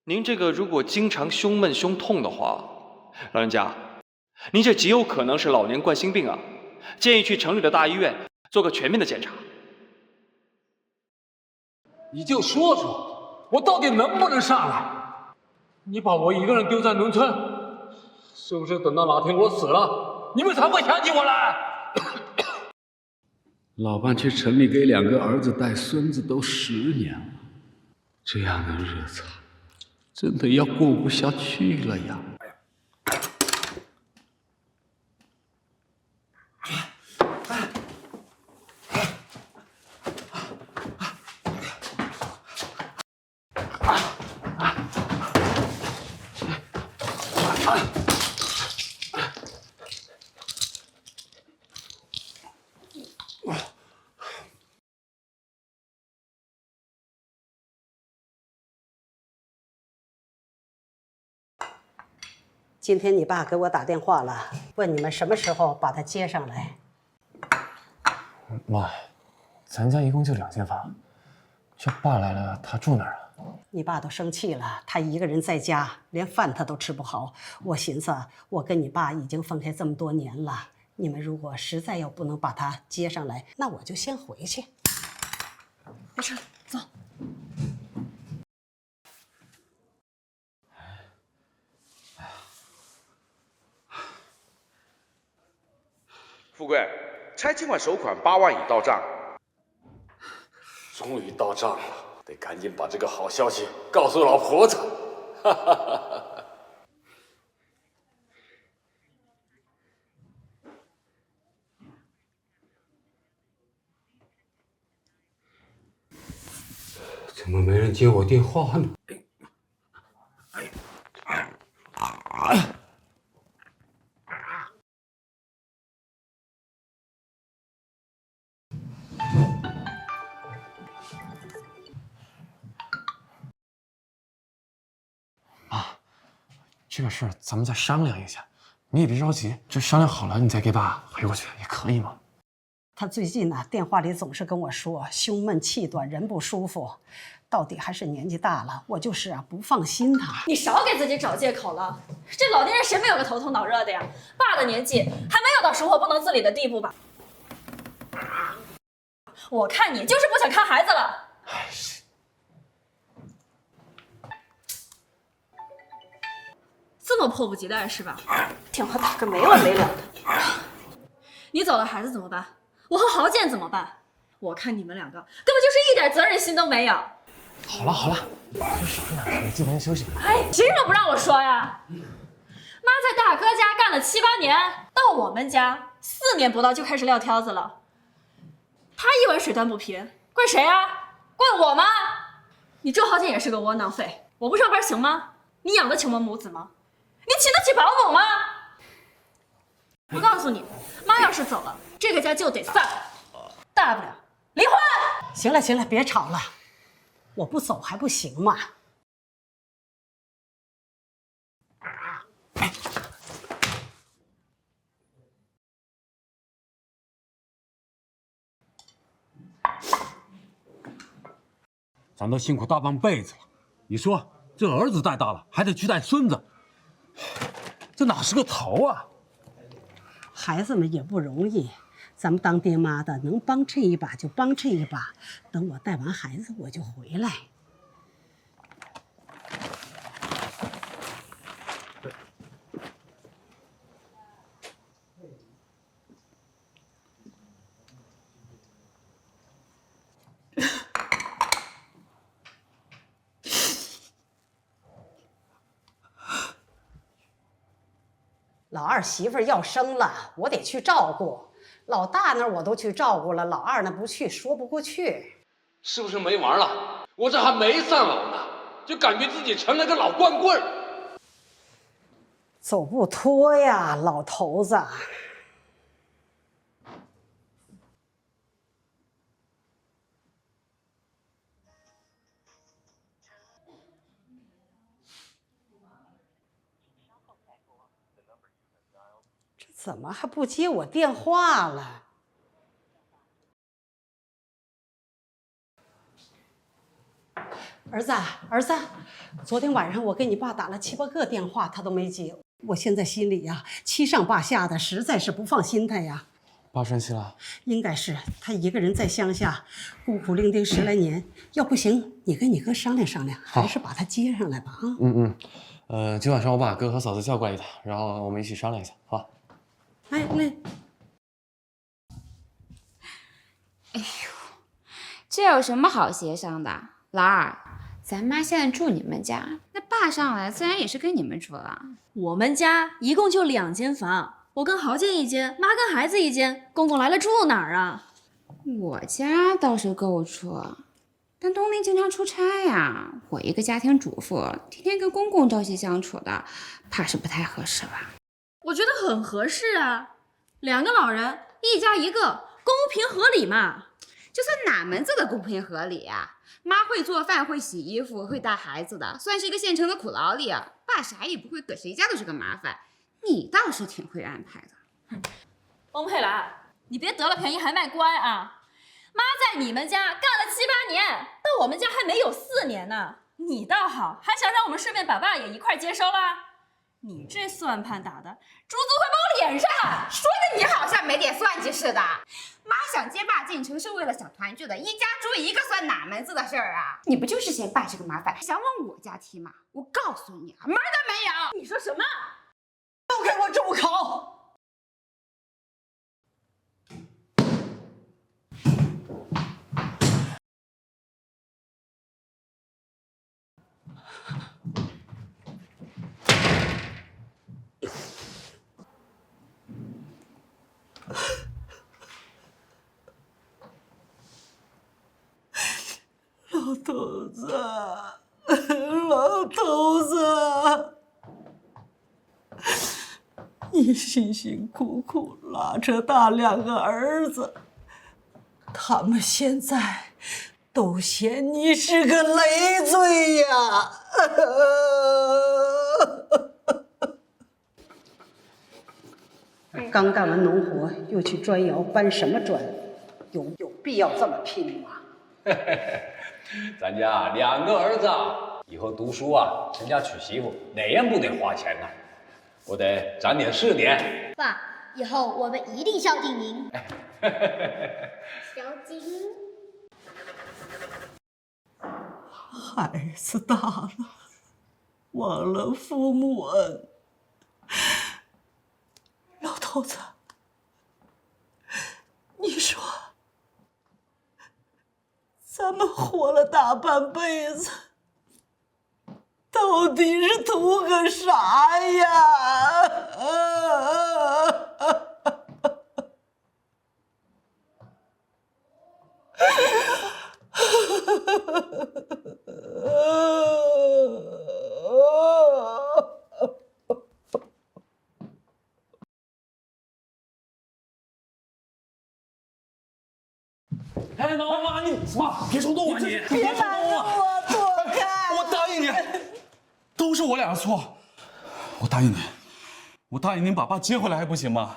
您这个如果经常胸闷胸痛的话，老人家，您这极有可能是老年冠心病啊，建议去城里的大医院做个全面的检查。你就说说，我到底能不能上来？你把我一个人丢在农村，是不是等到哪天我死了，你们才会想起我来？老伴去城里给2个儿子带孙子都10年了，这样的日子真的要过不下去了呀！今天你爸给我打电话了，问你们什么时候把他接上来。妈，咱家一共就2间房，这爸来了，他住哪儿啊？你爸都生气了，他一个人在家，连饭他都吃不好。我寻思，我跟你爸已经分开这么多年了，你们如果实在要不能把他接上来，那我就先回去。没事，走。富贵，猜今晚首款8万已到账。终于到账了，得赶紧把这个好消息告诉老婆子。怎么没人接我电话呢？这个事儿咱们再商量一下，你也别着急，这商量好了你再给爸回过去也可以吗？他最近呢，电话里总是跟我说胸闷气短，人不舒服，到底还是年纪大了，我就是不放心他。你少给自己找借口了，这老年人谁没有个头疼脑热的呀？爸的年纪还没有到生活不能自理的地步吧？我看你就是不想看孩子了。这么迫不及待是吧？电话打个没完没了的。你走了，孩子怎么办？我和豪健怎么办？我看你们2个根本就是一点责任心都没有。好了好了，别商量，你进房间休息。哎，凭什么不让我说呀？妈在大哥家干了7、8年，到我们家4年不到就开始撂挑子了。他一碗水端不平，怪谁啊？怪我吗？你周豪健也是个窝囊废，我不上班行吗？你养得起我们母子吗？你请得起保姆吗？我告诉你，妈要是走了，这个家就得散，大不了离婚。行了行了，别吵了，我不走还不行吗？咱都辛苦大半辈子了，你说这儿子带大了，还得去带孙子，这哪是个头啊？孩子们也不容易，咱们当爹妈的能帮衬一把就帮衬一把。等我带完孩子，我就回来。老二媳妇要生了，我得去照顾。老大那儿我都去照顾了，老二那不去，说不过去。是不是没完了？我这还没上楼呢，就感觉自己成了个老光棍儿。走不脱呀，老头子。这怎么还不接我电话了？儿子，儿子，昨天晚上我给你爸打了7、8个电话，他都没接。我现在心里呀，七上八下的，实在是不放心他呀。爸生气了？应该是他一个人在乡下孤苦伶仃10来年，要不行，你跟你哥商量商量，还是把他接上来吧啊。今晚上我把哥和嫂子叫过来一趟，然后我们一起商量一下，好吧？哎，那这有什么好协商的？老二，咱妈现在住你们家，那爸上来自然也是跟你们住了。我们家一共就2间房，我跟豪健一间，妈跟孩子一间，公公来了住哪儿啊？我家倒是够住，但东林经常出差呀，我一个家庭主妇，天天跟公公朝夕相处的，怕是不太合适吧？我觉得很合适啊，2个老人，一家一个，公平合理嘛。这算哪门子的公平合理呀？妈会做饭，会洗衣服，会带孩子的，算是一个现成的苦劳力啊。爸啥也不会，搁谁家都是个麻烦。你倒是挺会安排的。翁佩兰，你别得了便宜还卖乖啊！妈在你们家干了7、8年，到我们家还没有4年呢。你倒好，还想让我们顺便把爸也一块接收了？你这算盘打的，猪足快把我脸上了！说的你好像没点算计似的。妈想接爸进城是为了想团聚的，一家住一个算哪门子的事儿啊？你不就是嫌爸是个麻烦，想往我家踢吗？我告诉你啊，门儿都没有！你说什么？都给我住口！老头子，老头子，你辛辛苦苦拉扯大2个儿子，他们现在都嫌你是个累赘呀！刚干完农活，又去砖窑搬什么砖？有必要这么拼吗？咱家2个儿子，以后读书啊，成家娶媳妇，哪样不得花钱呢？我得攒点是点。爸，以后我们一定孝敬您。孝敬。孩子大了，忘了父母恩。老头子，你说，咱们活了大半辈子，到底是图个啥呀？哎，妈，你妈别冲动啊！你别冲动啊！我躲开！我答应你，都是我俩的错。我答应你，我答应您把爸接回来，还不行吗？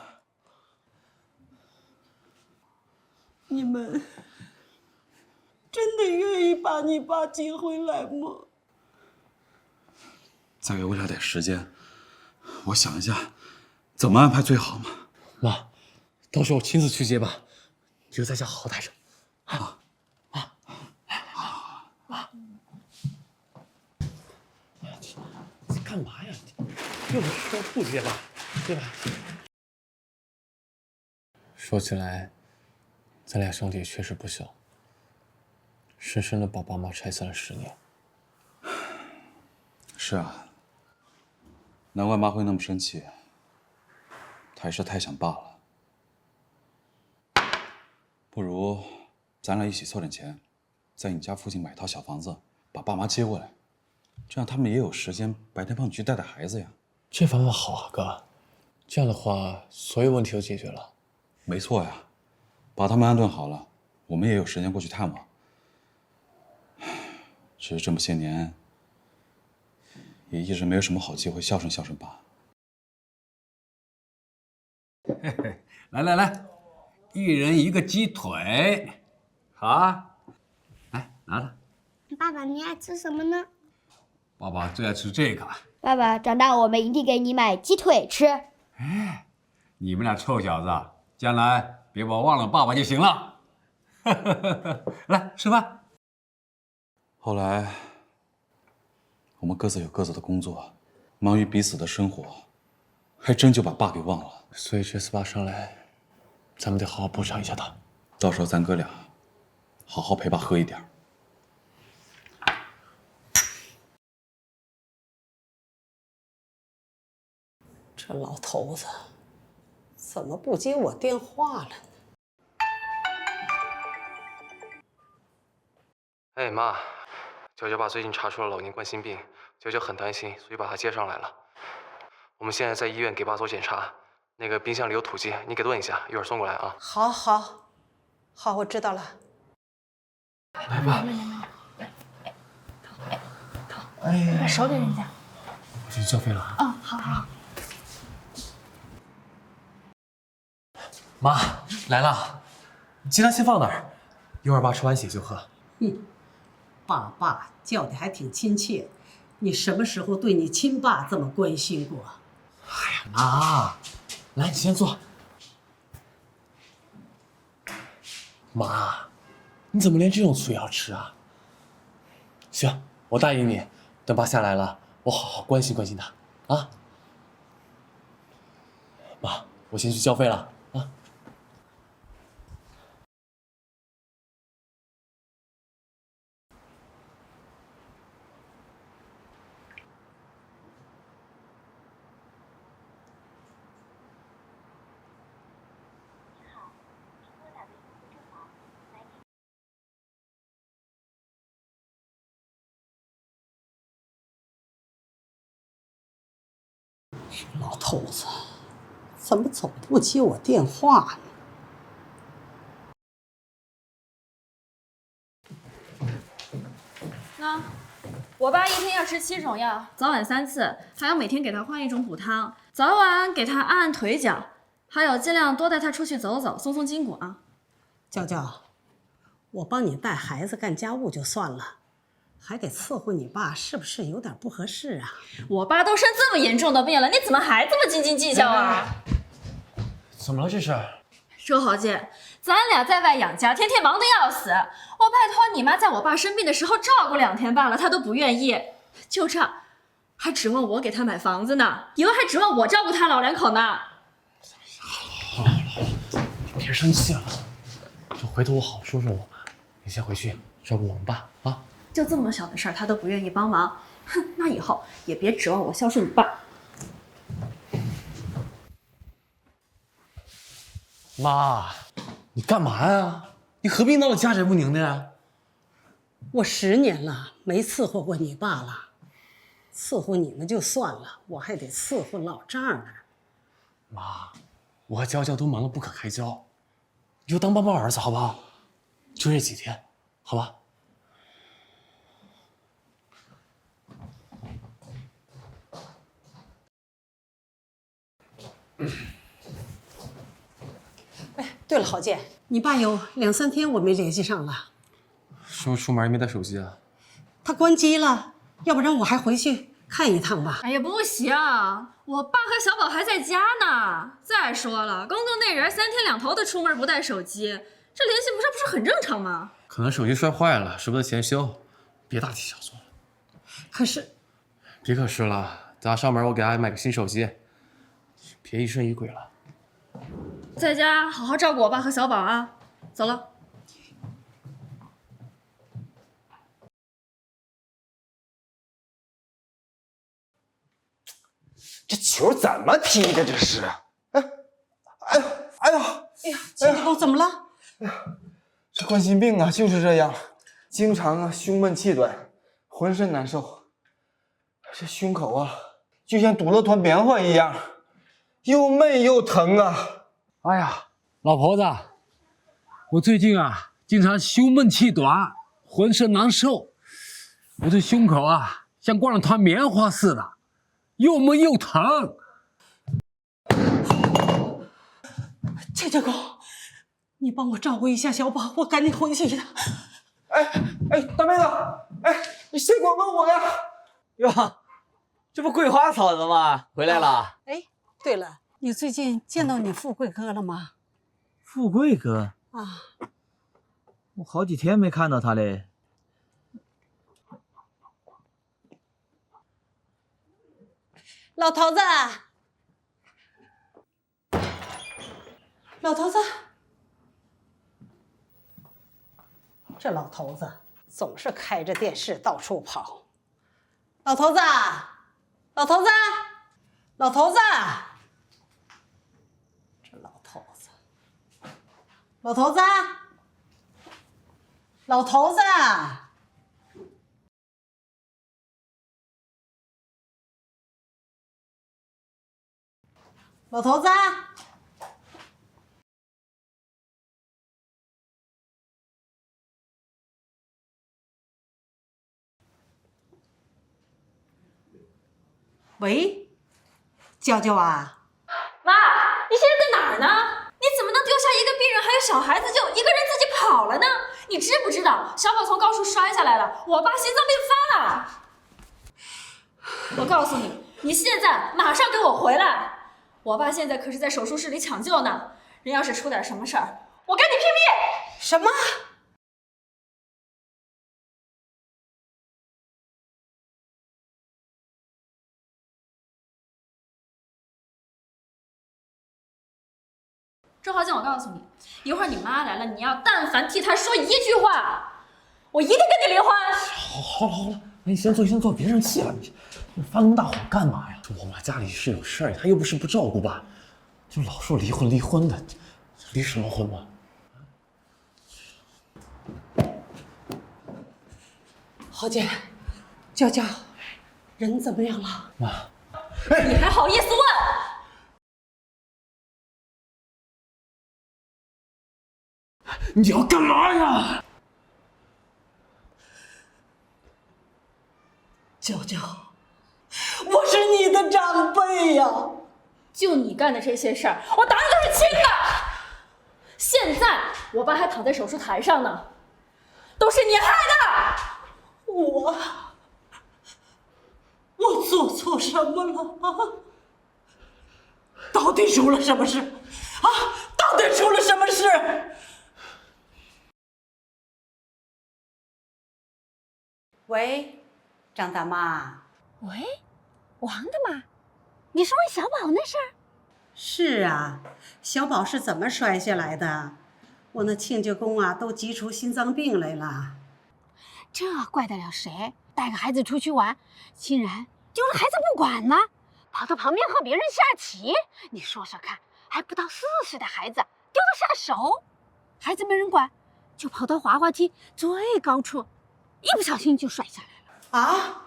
你们真的愿意把你爸接回来吗？再给我俩点时间，我想一下怎么安排最好嘛。妈，到时候我亲自去接吧，你就在家好好待着。干嘛呀？又不是说不接吧，对吧？说起来，咱俩兄弟确实不小，深深的把爸妈拆散了10年。是啊，难怪妈会那么生气，她也是太想爸了。不如咱俩一起凑点钱，在你家附近买套小房子，把爸妈接过来。这样他们也有时间白天帮你去带带孩子呀。这方法好啊，哥。这样的话，所有问题都解决了。没错呀，把他们安顿好了，我们也有时间过去探望。只是这么些年，也一直没有什么好机会孝顺孝顺爸。来，一人一个鸡腿，好啊，来拿着。爸爸，你爱吃什么呢？爸爸最爱吃这个。爸爸，长大我们一定给你买鸡腿吃。哎，你们俩臭小子，将来别把我忘了爸爸就行了。来吃饭。后来，我们各自有各自的工作，忙于彼此的生活，还真就把爸给忘了。所以这次爸上来，咱们得好好补偿一下他。到时候咱哥俩好好陪爸喝一点。这老头子怎么不接我电话了呢？哎妈，娇娇爸最近查出了老年冠心病，娇娇很担心，所以把他接上来了。我们现在在医院给爸做检查，那个冰箱里有土鸡，你给炖一下，一会儿送过来啊。好，好，好，我知道了。来吧。哎，把手给人家。我先去交费了啊。哦，好好。妈来了，鸡蛋先放那儿，一会儿爸吃完血就喝。爸叫的还挺亲切，你什么时候对你亲爸这么关心过？哎呀，妈，来你先坐。妈，你怎么连这种醋也要吃啊？行，我答应你，等爸下来了，我好好关心关心他啊。妈，我先去交费了啊。老头子怎么总不接我电话那我爸一天要吃7种药，早晚3次，还要每天给他换1种补汤，早晚给他按按腿脚，还有尽量多带他出去走走，松松筋骨啊。娇娇，我帮你带孩子干家务就算了，还得伺候你爸，是不是有点不合适啊？我爸都生这么严重的病了，你怎么还这么斤斤计较啊？怎么了这是？周豪杰，咱俩在外养家，天天忙得要死。我拜托你妈在我爸生病的时候照顾2天罢了，她都不愿意。就这，还指望我给她买房子呢，以后还指望我照顾她老2口呢。好了，你别生气了，就回头我好好说说我妈。你先回去照顾我们爸啊。就这么小的事儿，她都不愿意帮忙，哼，那以后也别指望我孝顺你爸。妈，你干嘛呀？你何必闹得家宅不宁的呀？我10年了没伺候过你爸了，伺候你们就算了，我还得伺候老丈人。妈，我和娇娇都忙得不可开交，你就当帮帮儿子好不好？就这几天，好吧？哎，对了，郝建，你爸有2、3天我没联系上了，是不是出门没带手机啊？他关机了，要不然我还回去看一趟吧。哎呀，不行，我爸和小宝还在家呢。再说了，工作那人3天2头的出门不带手机，这联系不上不是很正常吗？可能手机摔坏了，舍不得钱修，别大题小做了。可是，别可是了，等他上门我给他买个新手机，别疑神疑鬼了。在家好好照顾我爸和小宝啊！走了。这球怎么踢的？这是，哎呀，哎呀，秦九怎么了？哎呀，这冠心病啊，就是这样，经常啊胸闷气短，浑身难受，这胸口啊就像堵了团棉花一样，又闷又疼啊！哎呀，老婆子，我最近啊经常胸闷气短，浑身难受，我这胸口啊像灌了团棉花似的，又闷又疼。秦九公，你帮我照顾一下小宝，我赶紧回去一趟。哎，大妹子，哎，你谁管过我呀？哟，这不桂花嫂子吗？回来了。哎，对了，你最近见到你富贵哥了吗？富贵哥啊，我好几天没看到他嘞。老头子，老头子，这老头子总是开着电视到处跑。老头子，老头子，老头子，这老头子，老头子，老头子。老头子，喂，娇娇啊，妈，你现在在哪儿呢？你怎么能丢下一个病人还有小孩子就一个人自己跑了呢？你知不知道小宝从高处摔下来了，我爸心脏病发了。我告诉你，你现在马上给我回来！我爸现在可是在手术室里抢救呢，人要是出点什么事儿，我跟你拼命！什么？周华健，我告诉你，一会儿你妈来了，你要但凡替她说一句话，我一定跟你离婚。好了，你先坐，别生气了。你发那么大火干嘛呀？我妈家里是有事儿，她又不是不照顾爸，就老说离婚的，离什么婚嘛？豪姐，娇娇，人怎么样了？妈，你还好意思问？你要干嘛呀？娇娇，我是你的长辈呀！就你干的这些事儿，我打你都是轻的。现在我爸还躺在手术台上呢，都是你害的。我做错什么了啊？到底出了什么事？啊，到底出了什么事？喂，张大妈。喂，王大妈，你是问小宝那事儿？是啊，小宝是怎么摔下来的？我那亲家公啊，都急出心脏病来了。这怪得了谁？带个孩子出去玩，竟然丢了孩子不管了，跑到旁边和别人下棋。你说说看，还不到4岁的孩子丢得下手，孩子没人管，就跑到滑滑梯最高处，一不小心就摔下来了。啊！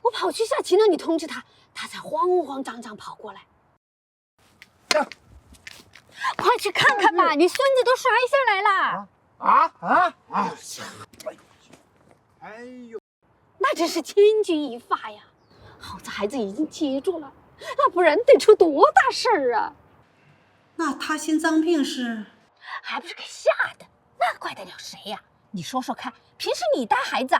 我跑去下棋呢，你通知他，他才慌慌张张跑过来。快去看看吧，你孙子都摔下来了！哎呦，那真是千钧一发呀！好在孩子已经接住了，那不然得出多大事儿啊！那他心脏病是？还不是给吓的，那怪得了谁呀？你说说看，平时你带孩子，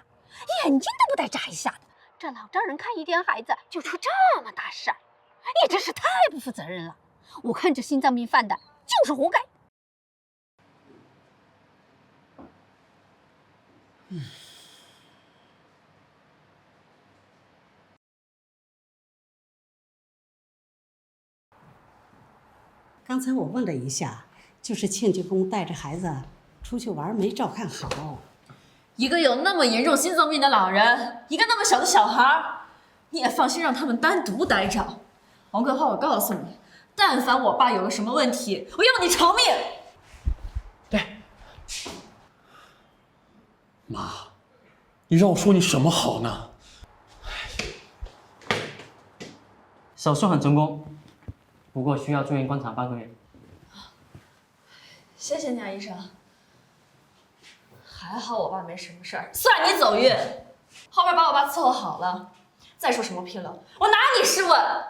眼睛都不带眨一下的，这老丈人看一点孩子就出这么大事儿，你真是太不负责任了！我看这心脏病犯的就是活该。刚才我问了一下，就是亲家公带着孩子出去玩没照看好。一个有那么严重心脏病的老人，一个那么小的小孩，你也放心让他们单独待着。王桂花，我告诉你，但凡我爸有个什么问题，我要你偿命！妈，你让我说你什么好呢？手术很成功，不过需要住院观察8个月。谢谢你啊，医生。还好我爸没什么事儿，算你走运。后边把我爸伺候好了。再说什么批了，我拿你是问。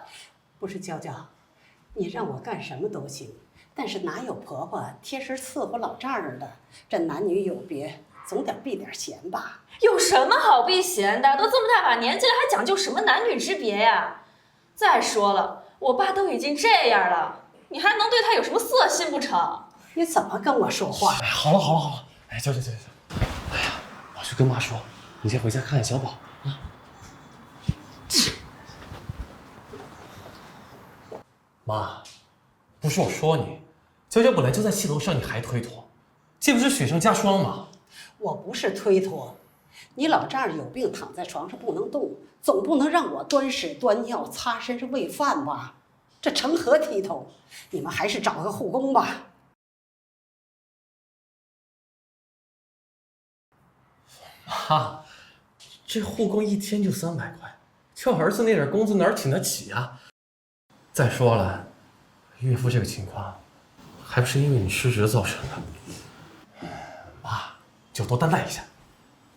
不是娇娇，你让我干什么都行，但是哪有婆婆贴身伺候老丈人的？这男女有别，总得避点嫌吧？有什么好避嫌的？都这么大把年纪了，还讲究什么男女之别呀？再说了，我爸都已经这样了，你还能对他有什么色心不成？你怎么跟我说话？哎，好了，哎，走。哎呀，我去跟妈说，你先回家看看小宝啊。妈，不是我说你，娇娇本来就在气头上，你还推脱，这不是雪上加霜吗？我不是推脱，你老丈人有病躺在床上不能动，总不能让我端屎端尿、擦身上喂饭吧？这成何体统？你们还是找个护工吧。妈，这护工一天就300块，就儿子那点工资哪儿请得起啊？再说了，岳父这个情况，还不是因为你失职造成的。妈，就多担待一下。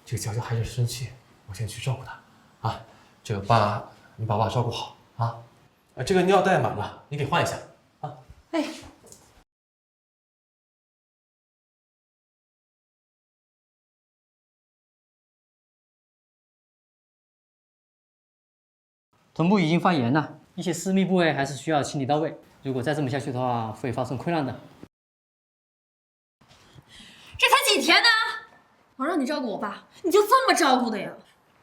这个娇娇还是生气，我先去照顾她啊。这个爸，你把爸照顾好啊。这个尿袋满了，你给换一下啊。哎。臀部已经发炎了，一些私密部位还是需要清理到位。如果再这么下去的话，会发生溃烂的。这才几天呢？我让你照顾我爸，你就这么照顾的呀？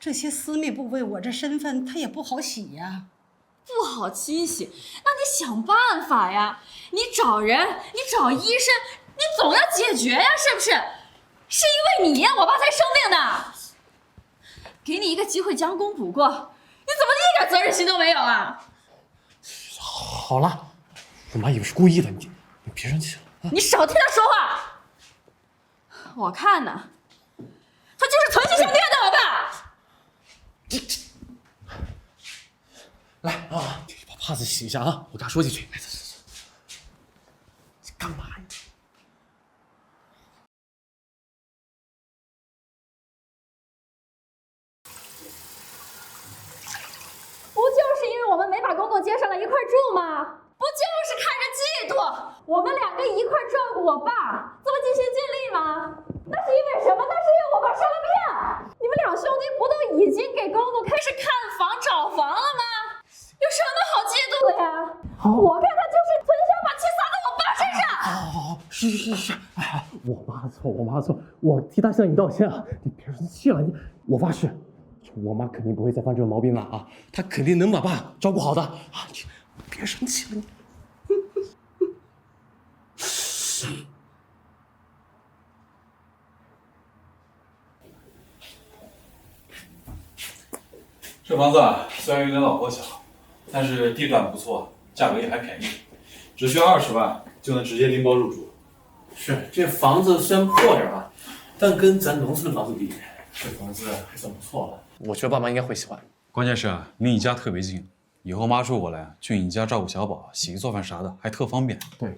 这些私密部位，我这身份他也不好洗呀。不好清洗，那你想办法呀！你找人，你找医生，你总要解决呀，是不是？是因为你我爸才生病的。给你一个机会将功补过，你怎么一点责任心都没有啊？好了，我妈以为是故意的，你别生气了啊！你少替他说话。我看呢，他就是存心想虐待我爸。来啊，你把帕子洗一下啊！我给他说几句。来，走。你干嘛呀？不就是因为我们没把公公接上来一块住吗？不就是看着嫉妒，我们2个一块照顾我爸，这么尽心尽力吗？那是因为什么？那是因为我爸生了病。你们2兄弟不都已经给公公开始看房找房了吗？有什么好嫉妒的呀？我看他就是存心把气撒在我爸身上。好，是，哎，我妈错，我替她向你道歉啊！你别生气了，我发誓，我妈肯定不会再犯这种毛病了啊！她肯定能把爸照顾好的啊！你别生气了，你。这房子啊，虽然有点老破小，但是地段不错，价格也还便宜，只需要20万就能直接拎包入住。是，这房子虽然破点啊，但跟咱农村的房子比，这房子还算不错了。我觉得爸妈应该会喜欢。关键是啊，离你家特别近，以后妈住过来去你家照顾小宝、洗衣做饭啥的，还特方便。对，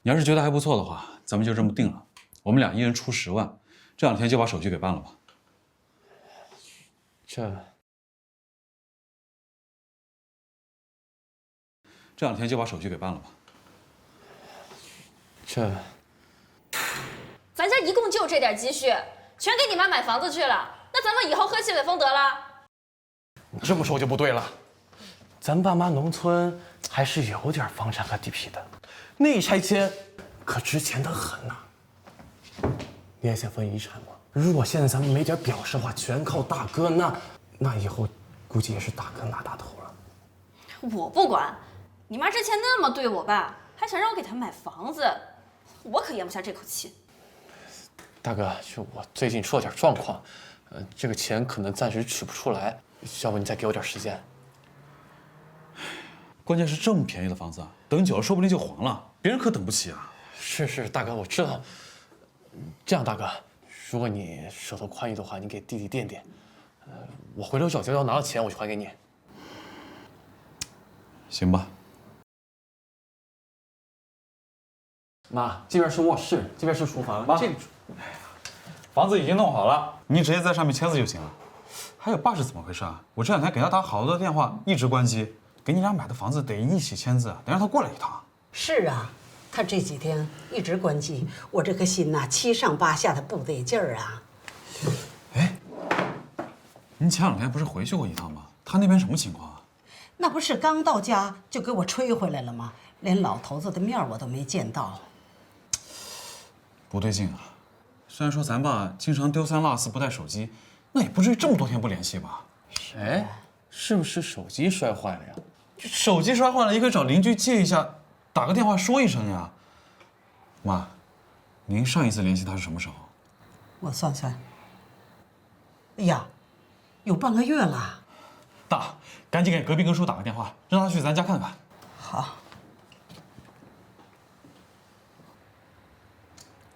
你要是觉得还不错的话，咱们就这么定了。我们俩一人出10万，这2天就把手续给办了吧。这2天就把手续给办了吧。咱家一共就这点积蓄，全给你妈买房子去了，那咱们以后喝西北风得了？你这么说就不对了，咱爸妈农村还是有点房产和地皮的，那一拆迁可值钱的很呐。你也想分遗产吗？如果现在咱们没点表示的话，全靠大哥，那以后估计也是大哥拿大头了。我不管，你妈之前那么对我爸，还想让我给她买房子，我可咽不下这口气。大哥，就我最近出了点状况，这个钱可能暂时取不出来，要不你再给我点时间。关键是这么便宜的房子，等久了说不定就黄了，别人可等不起啊。是，大哥，我知道。这样，大哥，如果你手头宽裕的话，你给弟弟垫垫，我回头找娇娇拿到钱，我就还给你。行吧。妈，这边是卧室，这边是厨房。妈，这个房子已经弄好了，你直接在上面签字就行了。还有爸是怎么回事啊？我这2天给他打好多电话，一直关机。给你俩买的房子得一起签字，得让他过来一趟。是啊，他这几天一直关机，我这颗心呐，7上8下的不得劲儿啊。您前2天不是回去过一趟吗？他那边什么情况啊？那不是刚到家就给我吹回来了吗？连老头子的面我都没见到。不对劲啊！虽然说咱爸经常丢三落四不带手机，那也不至于这么多天不联系吧？哎，是不是手机摔坏了呀？手机摔坏了也可以找邻居借一下，打个电话说一声呀。妈，您上一次联系他是什么时候？我算算，哎呀，有半个月了。大，赶紧给隔壁根叔打个电话，让他去咱家看看。好。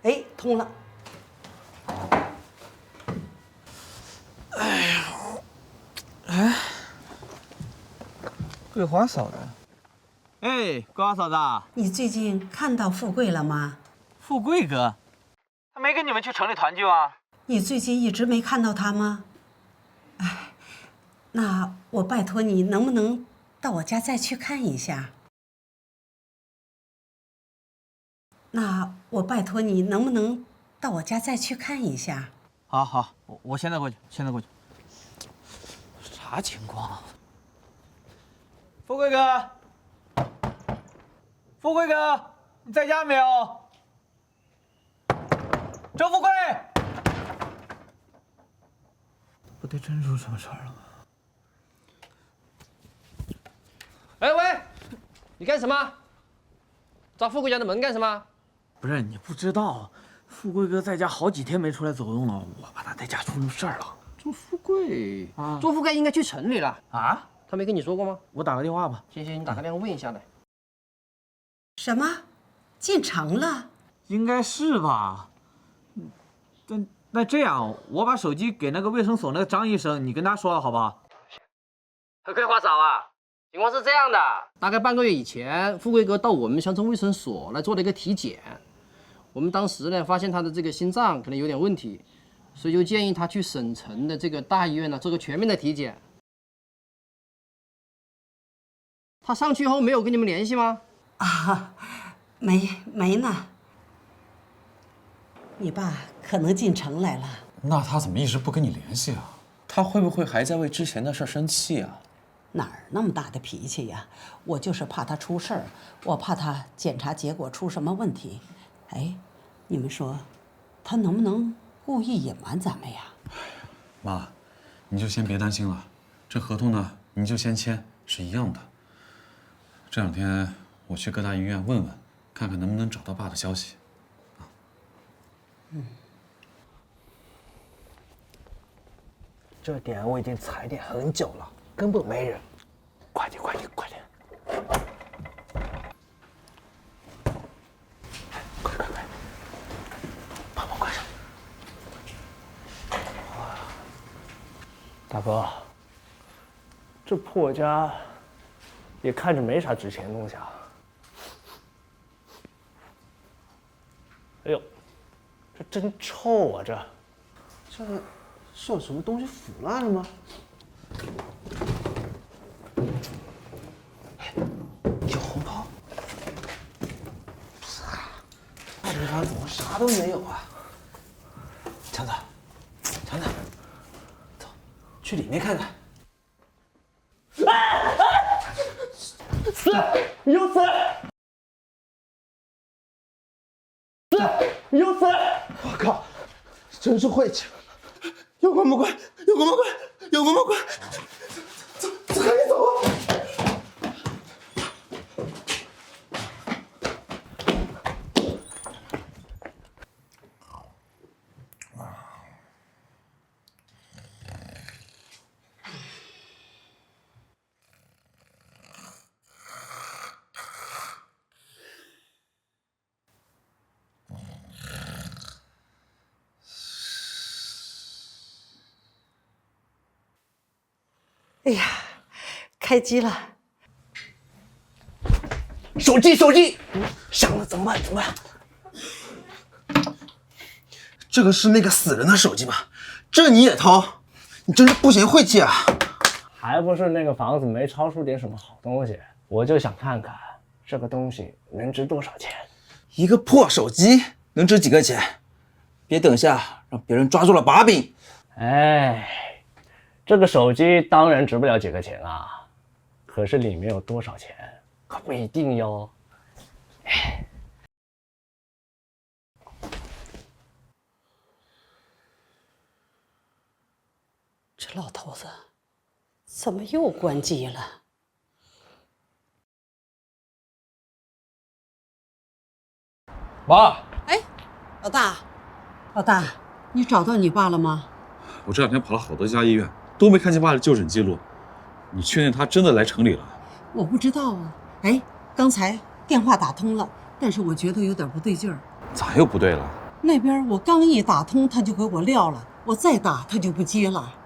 哎，通了。哎呀，哎，桂花嫂子。哎，桂花嫂子，你最近看到富贵了吗？富贵哥，他没跟你们去城里团聚吗？你最近一直没看到他吗？哎，那我拜托你，能不能到我家再去看一下？那我拜托你，能不能到我家再去看一下？好好，我现在过去，现在过去。啥情况啊？富贵哥，富贵哥，你在家没有？周富贵，不得真出什么事儿了吗？哎喂，你干什么？找富贵家的门干什么？不是你不知道，富贵哥在家好几天没出来走动了，我怕他在家出事儿了。周富贵啊，周富贵应该去城里了啊？他没跟你说过吗？我打个电话吧。行行，你打个电话问一下来。什么？进城了？应该是吧。那这样，我把手机给那个卫生所那个张医生，你跟他说了好不好？桂花嫂啊，情况是这样的，大概半个月以前，富贵哥到我们乡村卫生所来做了一个体检，我们当时呢发现他的这个心脏可能有点问题，所以就建议他去省城的这个大医院呢做个全面的体检。他上去后没有跟你们联系吗？啊，没呢。你爸可能进城来了。那他怎么一直不跟你联系啊？他会不会还在为之前的事生气啊？哪儿那么大的脾气呀？我就是怕他出事儿，我怕他检查结果出什么问题。哎，你们说，他能不能故意隐瞒咱们呀？妈，你就先别担心了，这合同呢，你就先签，是一样的。这2天我去各大医院问问，看看能不能找到爸的消息。这点我已经踩点很久了，根本没人。快点，快点，快点！快快快，把门关上。大哥，这破家也看着没啥值钱的东西啊。哎呦，这真臭啊！这是有什么东西腐烂了吗？有红包？不是啊，这地方怎么啥都没有啊？强子，强子，走，去里面看看。死！有死！有死！我靠，真是晦气！有关不关？有关不关？有关不关？走，赶紧走啊！哎呀，开机了！手机，手机，响了，怎么办？怎么办？这个是那个死人的手机吧？这你也偷？你真是不嫌晦气啊！还不是那个房子没抄出点什么好东西，我就想看看这个东西能值多少钱。一个破手机能值几个钱？别等下让别人抓住了把柄。哎，这个手机当然值不了几个钱啊，可是里面有多少钱可不一定哟。这老头子怎么又关机了？妈，哎，老大，你找到你爸了吗？我这2天跑了好多家医院，都没看见爸的就诊记录。你确定他真的来城里了？我不知道啊。哎，刚才电话打通了，但是我觉得有点不对劲儿。咋又不对了？那边我刚一打通，他就给我撂了，我再打他就不接了。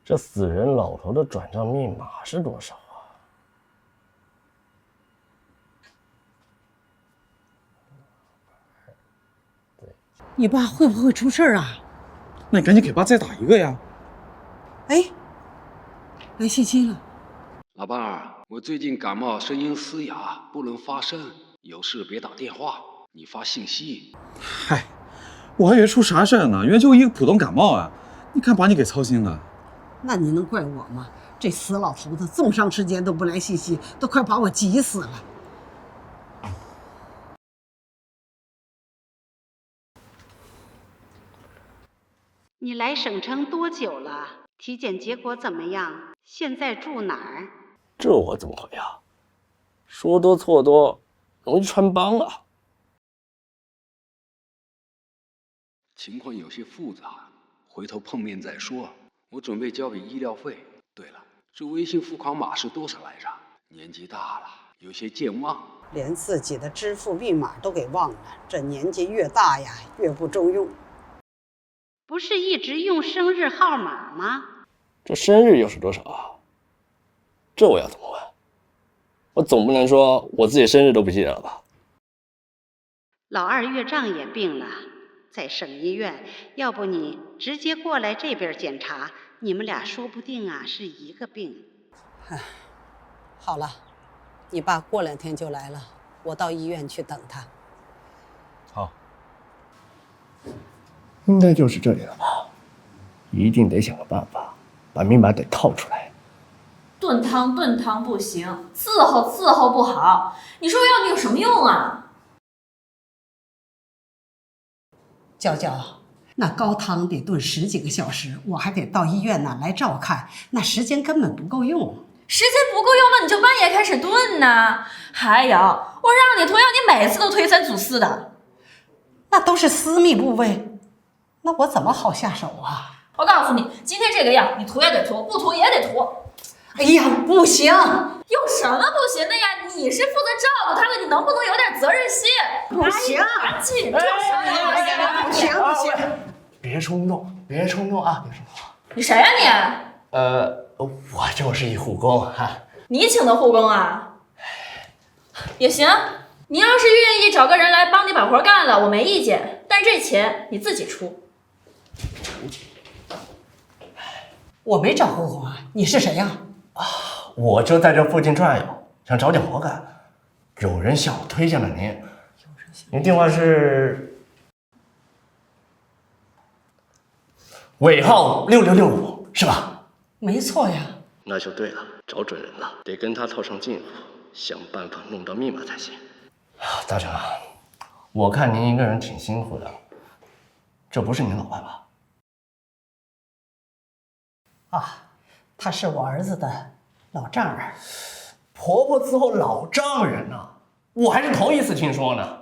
这死人老头的转账密码是多少啊？你爸会不会出事儿啊？那你赶紧给爸再打一个呀！哎，来信息了。老伴儿，我最近感冒，声音嘶哑，不能发声，有事别打电话，你发信息。嗨，我还以为出啥事儿呢，原来就一个普通感冒啊！你看把你给操心的。那你能怪我吗？这死老头子这么长时间都不来信息，都快把我急死了。你来省城多久了？体检结果怎么样？现在住哪儿？这我怎么回啊？说多错多，容易穿帮啊。情况有些复杂，回头碰面再说。我准备交笔医疗费。对了，这微信付款码是多少来着？年纪大了，有些健忘，连自己的支付密码都给忘了。这年纪越大呀，越不中用。不是一直用生日号码吗？这生日又是多少啊？这我要怎么问？我总不能说我自己生日都不记得了吧？老二岳丈也病了，在省医院，要不你直接过来这边检查，你们俩说不定啊是一个病。唉，好了，你爸过2天就来了，我到医院去等他。好，应该就是这里了吧？一定得想个办法，把密码得套出来。炖汤不行，伺候不好，你说要你有什么用啊？娇娇，那高汤得炖10几个小时，我还得到医院呢来照看，那时间根本不够用。时间不够用，那你就半夜开始炖呐。还有，我让你涂药，你每次都推三阻四的。那都是私密部位，那我怎么好下手啊？我告诉你，今天这个药，你涂也得涂，不涂也得涂。哎呀，不行！有什么不行的呀？你是负责照顾他的，你能不能有点责任心？不行，赶紧住手！不行不行！别冲动啊！别冲动！你谁呀你？我就是一护工哈。你请的护工啊？也行，你要是愿意找个人来帮你把活干了，我没意见，但这钱你自己出。我没找护工啊，你是谁呀？我就在这附近转悠，想找点活干，有人向我推荐了您。您电话是尾号6665是吧？没错呀。那就对了，找准人了，得跟他套上近乎，想办法弄到密码才行。大成，我看您一个人挺辛苦的，这不是您老伴吧？啊，他是我儿子的老丈人。婆婆伺候老丈人呢、我还是头一次听说呢。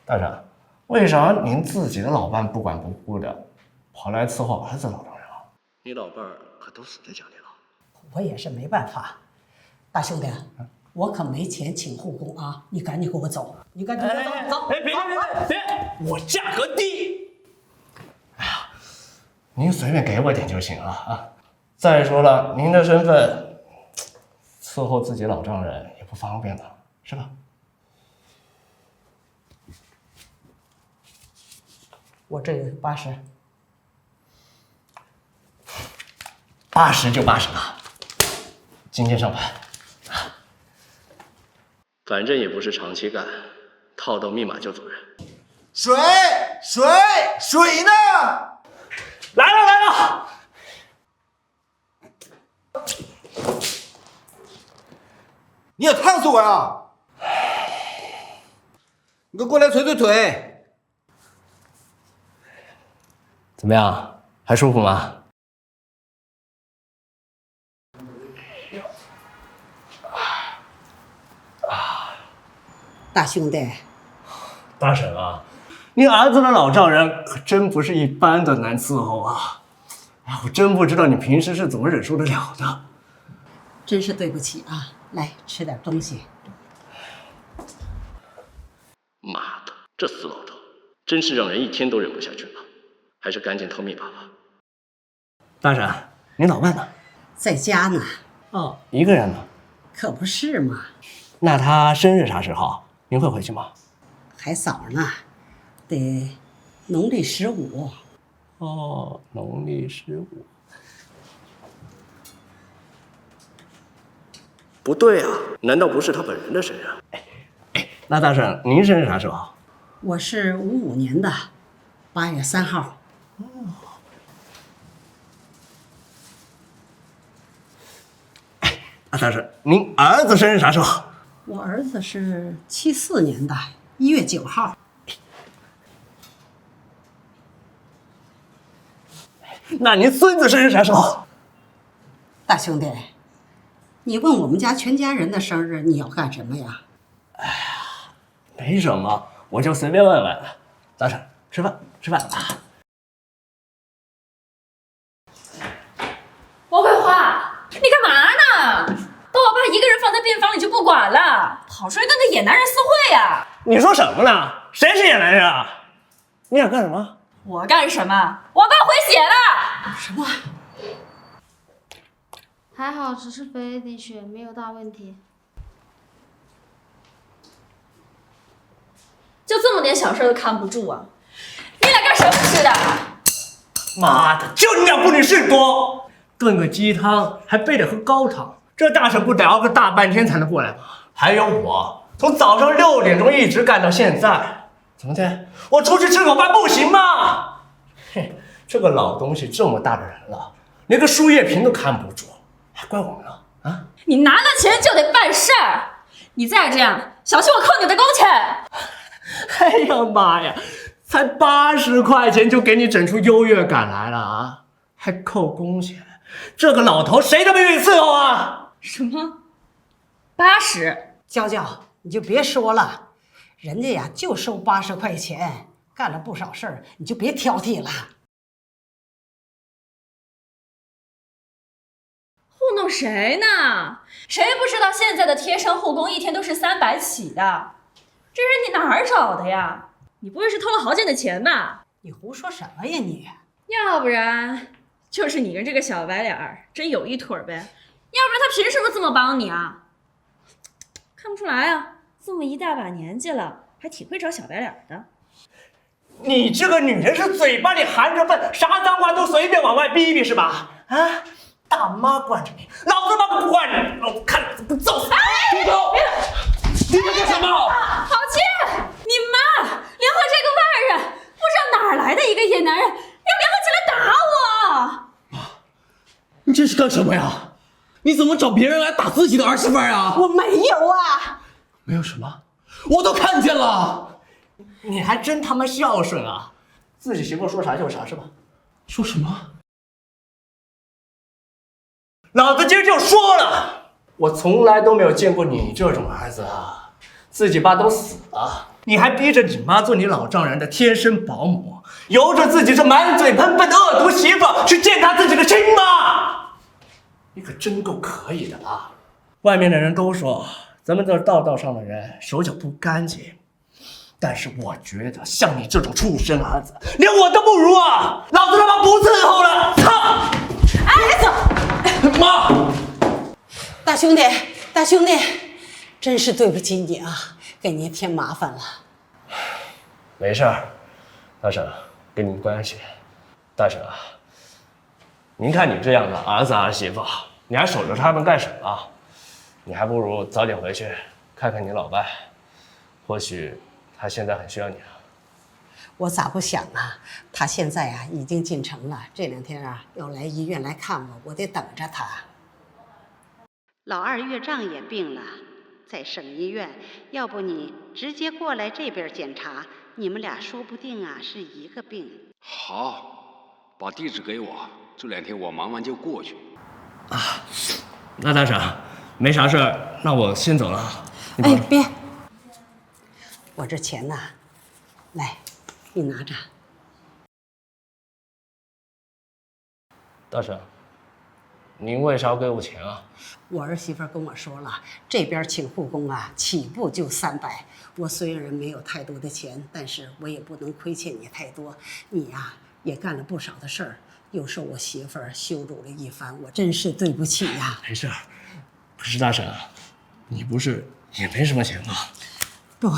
大成，为啥您自己的老伴不管不顾的，跑来伺候儿子老丈人啊？你老伴儿可都死在家里了。我也是没办法，大兄弟，我可没钱请护工啊！你赶紧给我走，你赶紧给我走，走！别！我价格低。哎呀，您随便给我点就行啊！再说了，您的身份，伺候自己老丈人也不方便的，是吧？我这有80。80就80了，今天上班。反正也不是长期干，套到密码就走人。水呢？来了来了！你也烫死我呀！你给我过来捶捶腿。怎么样？还舒服吗？大兄弟，大婶啊，你儿子的老丈人可真不是一般的难伺候啊！我真不知道你平时是怎么忍受得了的。真是对不起啊！来吃点东西。妈的，这死老头，真是让人一天都忍不下去了。还是赶紧逃命吧吧。大婶，你老伴呢？在家呢。哦，一个人呢？可不是嘛。那他生日啥时候？您会回去吗？还早呢，得农历15。哦，农历15。不对啊，难道不是他本人的生日？那大婶，您生日啥时候？我是55年的8月3号。大婶，您儿子生日啥时候？我儿子是74年的1月9号。那您孙子生日啥时候？大兄弟，你问我们家全家人的生日，你要干什么呀？哎呀，没什么，我就随便问问。大婶，吃饭吧。王桂花，你干嘛呢？把我爸一个人放在病房里就不管了，跑出来跟个野男人私会呀？你说什么呢？谁是野男人啊？你想干什么？我干什么？我爸回血了。什么？还好，只是肥了点血，没有大问题。就这么点小事都看不住啊？你俩干什么吃的？妈的，就你俩不理事多，炖个鸡汤还非得喝高汤，这大婶不得熬个大半天才能过来吗？还有我，从早上6点钟一直干到现在，怎么的？我出去吃口饭不行吗？嘿，这个老东西这么大的人了，连个输液瓶都看不住，还怪我们呢？啊！你拿了钱就得办事儿，你再这样，小心我扣你的工钱。哎呀妈呀，才80块钱就给你整出优越感来了啊！还扣工钱，这个老头谁他妈愿意伺候啊？什么？80？娇娇，你就别说了，人家呀就收80块钱，干了不少事儿，你就别挑剔了。糊弄谁呢？谁不知道现在的贴身护工一天都是300起的？这人你哪儿找的呀？你不会是偷了豪健的钱吧？你胡说什么呀你？要不然就是你跟这个小白脸儿真有一腿呗，要不然他凭什么这么帮你啊？看不出来啊，这么一大把年纪了，还挺会找小白脸的。你这个女人是嘴巴里含着粪，啥脏话都随便往外逼逼是吧？啊，大妈惯着你，老子妈不惯你，老子看老子不揍死你！哎，住口！你在干什么？郝倩，你妈联合这个外人，不知道哪儿来的一个野男人，要联合起来打我！你这是干什么呀？你怎么找别人来打自己的儿媳妇啊？我没有啊！没有什么，我都看见了。你还真他妈孝顺啊！自己媳妇说啥就是啥是吧？说什么？老子今儿就说了，我从来都没有见过你这种儿子啊！自己爸都死了，你还逼着你妈做你老丈人的贴身保姆，由着自己这满嘴喷粪的恶毒媳妇去见他自己的亲妈，你可真够可以的啊！外面的人都说咱们这道道上的人手脚不干净，但是我觉得像你这种畜生儿子，连我都不如啊！老子他妈不伺候了！操！哎，走！妈，大兄弟，大兄弟，真是对不起你啊，给您添麻烦了。没事儿，大婶，跟您关系。大婶啊，您看你这样的儿子儿媳妇，你还守着他们干什么？你还不如早点回去看看你老伴，或许他现在很需要你啊。我咋不想啊？他现在啊已经进城了，这2天啊要来医院来看我，我得等着他。老二岳丈也病了，在省医院，要不你直接过来这边检查，你们俩说不定啊是一个病。好，把地址给我，这2天我忙完就过去。啊，那大婶没啥事儿，那我先走了。哎，别，我这钱呐，来，你拿着。大婶，您为啥要给我钱啊？我儿媳妇跟我说了，这边请护工啊，起步就300。我虽然没有太多的钱，但是我也不能亏欠你太多。你呀，也干了不少的事儿，又受我媳妇儿羞辱了一番，我真是对不起呀。没事，不是大婶，你不是也没什么钱吗？不，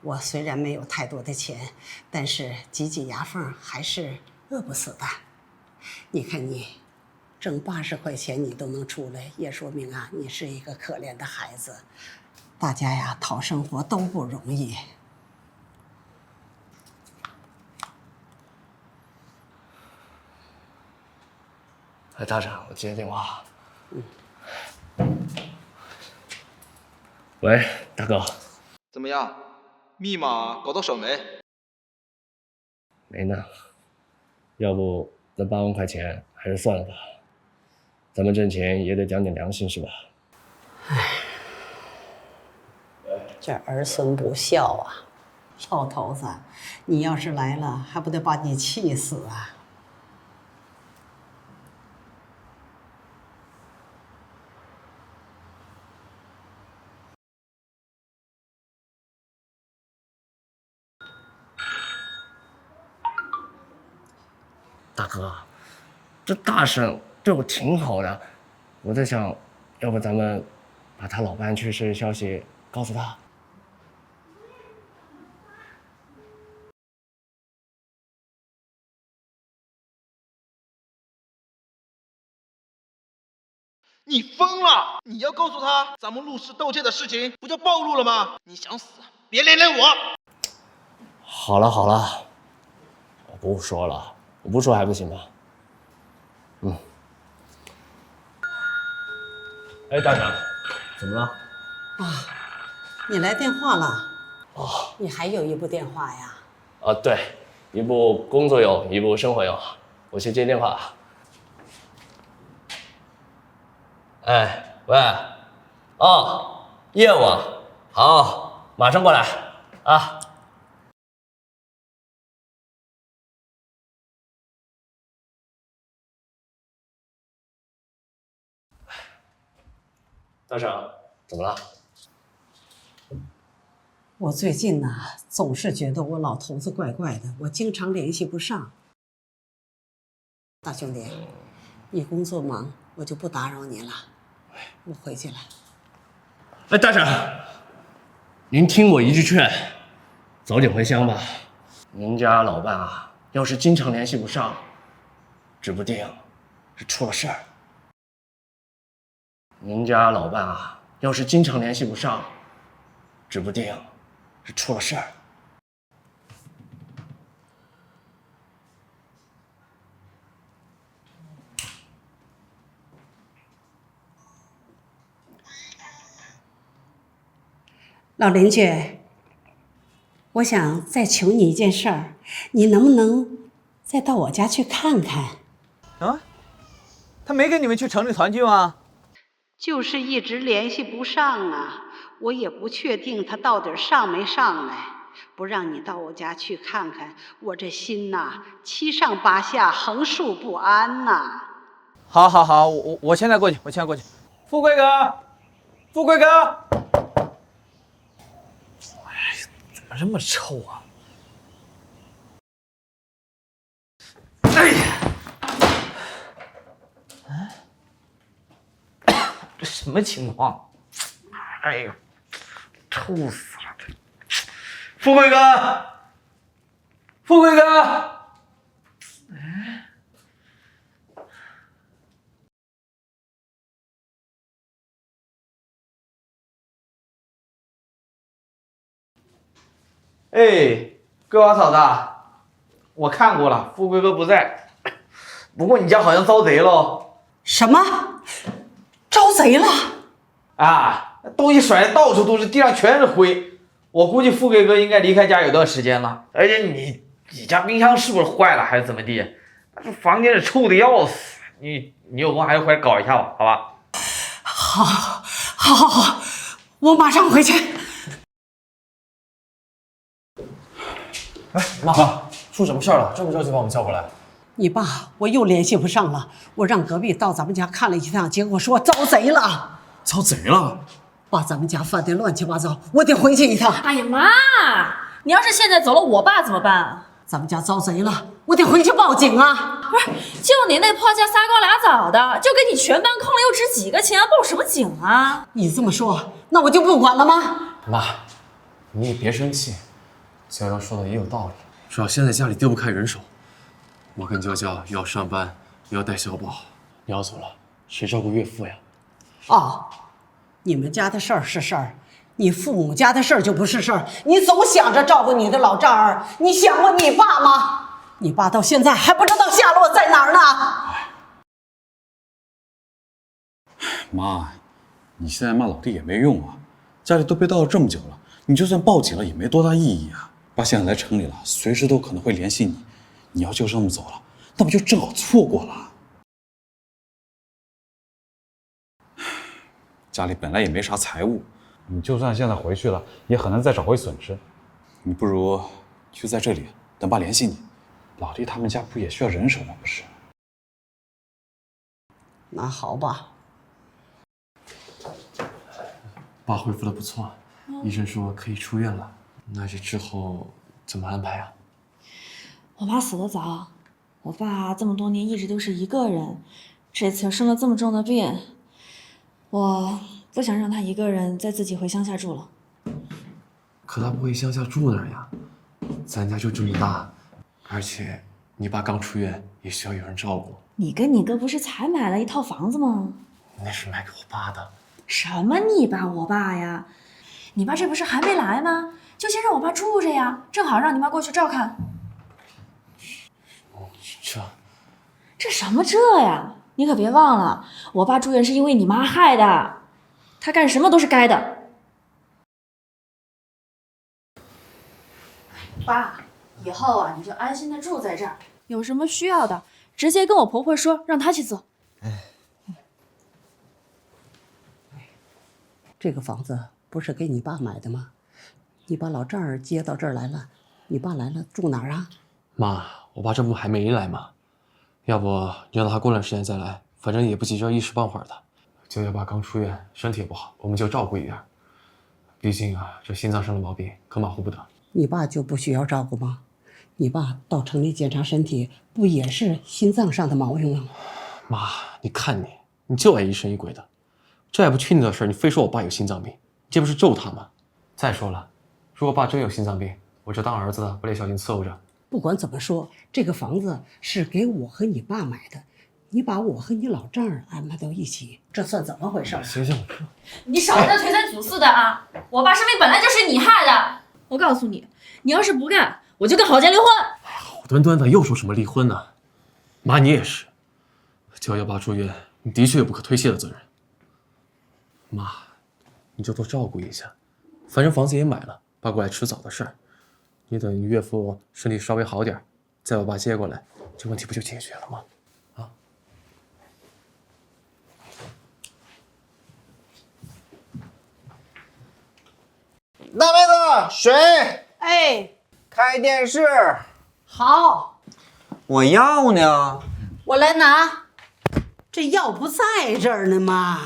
我虽然没有太多的钱，但是挤挤牙缝还是饿不死的。你看你。挣80块钱你都能出来，也说明啊，你是一个可怜的孩子。大家呀，讨生活都不容易。哎，大婶，我接个电话。喂，大哥。怎么样？密码搞到手没？没呢。要不那8万块钱还是算了吧。咱们挣钱也得讲点良心，是吧？唉，这儿孙不孝啊！老头子，你要是来了，还不得把你气死啊！大哥，这大婶对我挺好的，我在想，要不咱们把他老伴去世的消息告诉他。你疯了！你要告诉他咱们入室盗窃的事情，不就暴露了吗？你想死，别连累我。好了好了，我不说了，我不说还不行吗？哎，大婶，怎么了？啊，你来电话了？哦，你还有一部电话呀？啊，对，一部工作用，一部生活用，我去接电话。哎，喂，哦，业务，好，马上过来啊。大婶，怎么了？我最近呢，总是觉得我老头子怪怪的，我经常联系不上。大兄弟，你工作忙，我就不打扰你了，我回去了。哎，大婶，您听我一句劝，早点回乡吧。您家老伴啊，要是经常联系不上，指不定是出了事儿。您家老伴啊，要是经常联系不上，指不定是出了事儿。老邻居，我想再求你一件事儿，你能不能再到我家去看看？啊？他没跟你们去城里团聚吗？就是一直联系不上啊，我也不确定他到底上没上来。不让你到我家去看看，我这心呐七上八下，横竖不安呐。好，好，好，我现在过去，我现在过去。富贵哥，富贵哥，哎，怎么这么臭啊？哎呀，这什么情况？哎呦，臭死了！富贵哥，富贵哥，哎，哥。哥娃嫂子，我看过了，富贵哥不在。不过你家好像遭贼喽。什么？招贼了？啊，东西甩的到处都是，地上全是灰。我估计富贵哥应该离开家有段时间了。而且你家冰箱是不是坏了还是怎么地？这房间里臭的要死。你有空还是回来搞一下吧，好吧？好，我马上回去。哎，妈，出什么事儿了？这么着急把我们叫过来？你爸，我又联系不上了。我让隔壁到咱们家看了一趟，结果说遭贼了。遭贼了？把咱们家翻得乱七八糟，我得回去一趟。哎呀妈！你要是现在走了，我爸怎么办？咱们家遭贼了，我得回去报警啊！不是，就你那破家撒高俩枣的，就给你全班坑了，又值几个钱？报什么警啊？你这么说，那我就不管了吗？妈，你也别生气，娇娇说的也有道理。主要现在家里丢不开人手，我跟娇娇又要上班，又要带小宝，你要走了，谁照顾岳父呀？哦，你们家的事儿是事儿，你父母家的事儿就不是事儿。你总想着照顾你的老丈人，你想过你爸吗？你爸到现在还不知道下落在哪儿呢。妈，你现在骂老弟也没用啊，家里都被盗了这么久了，你就算报警了也没多大意义啊。爸现在来城里了，随时都可能会联系你，你要就这么走了，那不就正好错过了？家里本来也没啥财物，你就算现在回去了，也很难再找回损失。你不如就在这里等爸联系你。老弟他们家不也需要人手吗？不是？那好吧。爸恢复的不错，医生说可以出院了。那这之后怎么安排啊？我爸死得早，我爸这么多年一直都是一个人，这次又生了这么重的病，我不想让他一个人再自己回乡下住了。可他不回乡下住哪儿呀？咱家就这么大，而且你爸刚出院，也需要有人照顾。你跟你哥不是才买了一套房子吗？那是买给我爸的。什么你爸我爸呀？你爸这不是还没来吗？就先让我爸住着呀，正好让你妈过去照看。这什么这呀？你可别忘了，我爸住院是因为你妈害的，他干什么都是该的。爸，以后啊，你就安心的住在这儿，有什么需要的，直接跟我婆婆说，让她去做。这个房子不是给你爸买的吗？你把老丈人接到这儿来了，你爸来了住哪儿啊？妈，我爸这不还没来吗？要不你让他过段时间再来，反正也不急着一时半会儿的。娇娇爸刚出院，身体也不好，我们就照顾一点。毕竟啊，这心脏上的毛病可马虎不得。你爸就不需要照顾吗？你爸到城里检查身体，不也是心脏上的毛病吗？妈，你看你就爱疑神疑鬼的，这还不确定的事儿，你非说我爸有心脏病，这不是咒他吗？再说了，如果爸真有心脏病，我这当儿子的不得小心伺候着。不管怎么说，这个房子是给我和你爸买的，你把我和你老丈人安排到一起，这算怎么回事？行，你少在那推三阻四的啊！我爸生病本来就是你害的，我告诉你，你要是不干，我就跟郝建离婚。好端端的又说什么离婚呢？妈，你也是，娇娇爸住院，你的确有不可推卸的责任。妈，你就多照顾一下，反正房子也买了，爸过来迟早的事儿。你等岳父身体稍微好点，再把爸接过来，这问题不就解决了吗？啊！大妹子，水。哎，开电视。好，我药呢？我来拿。这药不在这儿呢吗？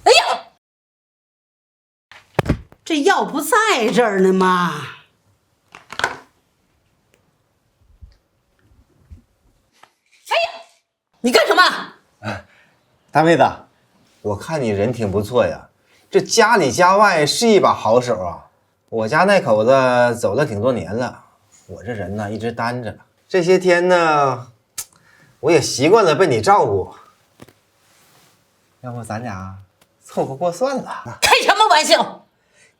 哎呀！这药不在这儿呢吗？哎呀，你干什么？大妹子，我看你人挺不错呀，这家里家外是一把好手啊。我家那口子走了挺多年了，我这人呢一直单着，这些天呢，我也习惯了被你照顾。要不咱俩凑合过算了？开什么玩笑？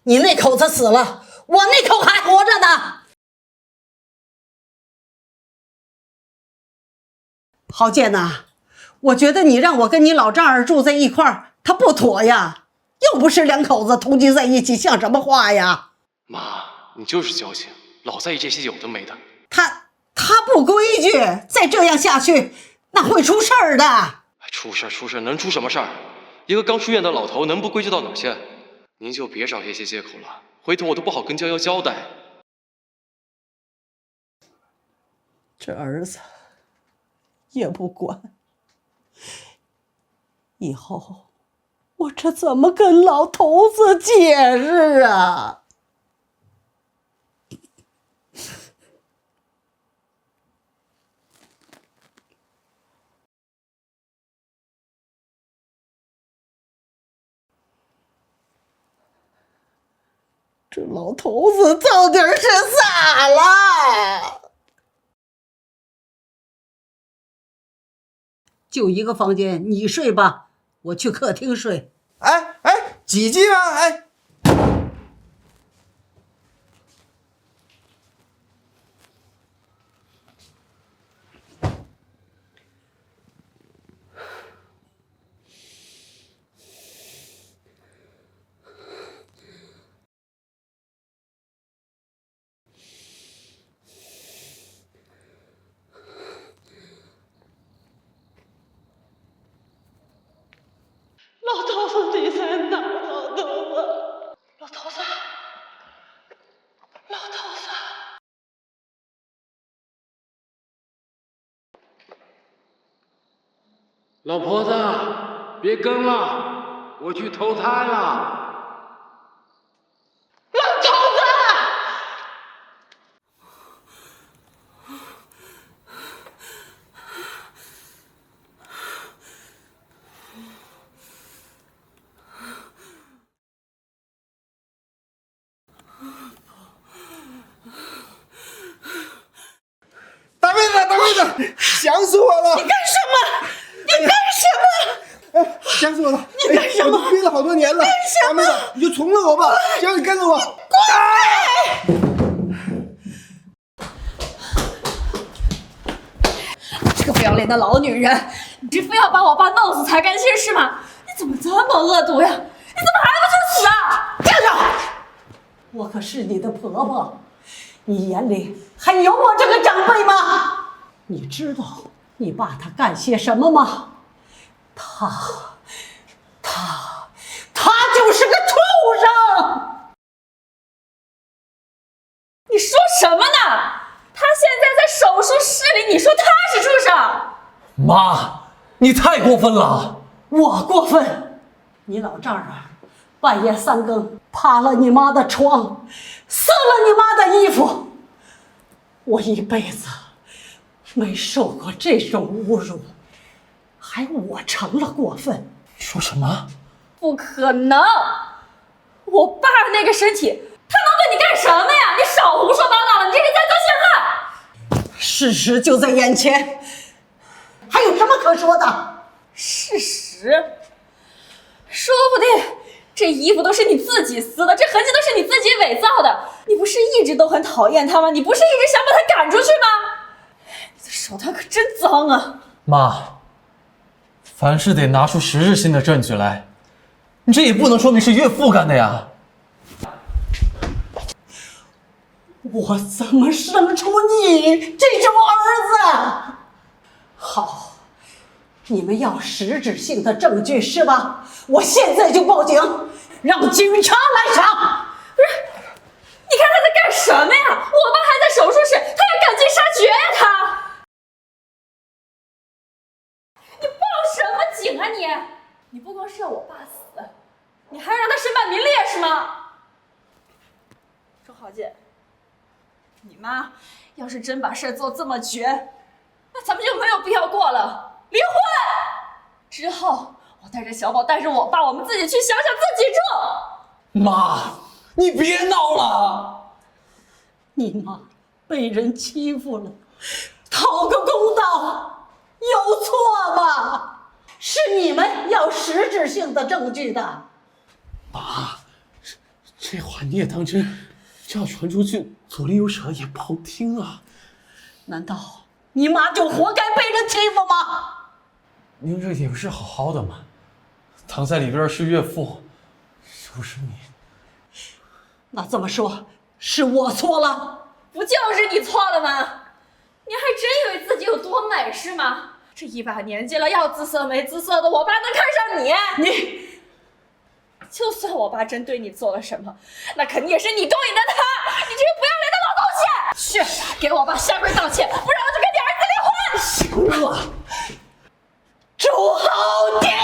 你那口子死了，我那口还活着呢。郝建呐，我觉得你让我跟你老丈人住在一块儿，他不妥呀。又不是两口子同居在一起，像什么话呀？妈，你就是矫情，老在意这些有的没的。他不规矩，再这样下去，那会出事儿的。出事儿能出什么事儿？一个刚出院的老头能不规矩到哪去？您就别找这些借口了，回头我都不好跟娇娇交代。这儿子也不管，以后我这怎么跟老头子解释啊？这老头子到底是咋了？就一个房间，你睡吧，我去客厅睡。哎，几斤啊？哎，老头子，你在哪儿？老头子，老头子，老头子。老婆子，别跟了，我去投胎了。老头子！大妹子，想死我了！你干什么？你干什么？哎，想死我了！你干什么？我都憋了好多年了。大妹子，你就从了我吧，只要你跟着我。滚！这个不要脸的老女人，你是非要把我爸弄死才甘心是吗？你怎么这么恶毒呀？你怎么还不去死啊？站住！我可是你的婆婆，你眼里还有我这个长辈吗？你知道你爸他干些什么吗？他就是个畜生！你说什么呢？他现在在手术室里，你说他是畜生？妈，你太过分了！我过分？你老丈人半夜3更趴了你妈的床，撕了你妈的衣服，我一辈子没受过这种侮辱，还我成了过分？说什么？不可能！我爸那个身体，他能对你干什么呀？你少胡说八道了，你这是在遭陷害！事实就在眼前，还有什么可说的？事实？说不定这衣服都是你自己撕的，这痕迹都是你自己伪造的。你不是一直都很讨厌他吗？你不是一直想把他赶出去吗？你的手段可真脏啊！妈，凡事得拿出实质性的证据来，你这也不能说明是岳父干的呀。我怎么生出你这种儿子？好，你们要实质性的证据是吧？我现在就报警，让警察来查。不是，你看他在干什么呀？我爸还在手术室，他要赶尽杀绝呀！他，你报什么警啊你？你不光是要我爸死，你还要让他身败名裂是吗？周豪杰，你妈要是真把事做这么绝，那咱们就没有必要过了，离婚之后。我带着小宝，带着我爸，我们自己去乡下自己住。妈，你别闹了！你妈被人欺负了，讨个公道，有错吗？是你们要实质性的证据的。妈，这话你也当真？这要传出去，左邻右舍也不好听啊。难道你妈就活该被人欺负吗？您这也不是好好的吗？躺在里边是岳父，又是你。那这么说，是我错了？不就是你错了吗？你还真以为自己有多美是吗？这一把年纪了，要姿色没姿色的，我爸能看上你？你，就算我爸真对你做了什么，那肯定也是你勾引的他！你这个不要脸的老东西！去，给我爸下跪道歉，不然我就跟你儿子离婚！行了，周浩典，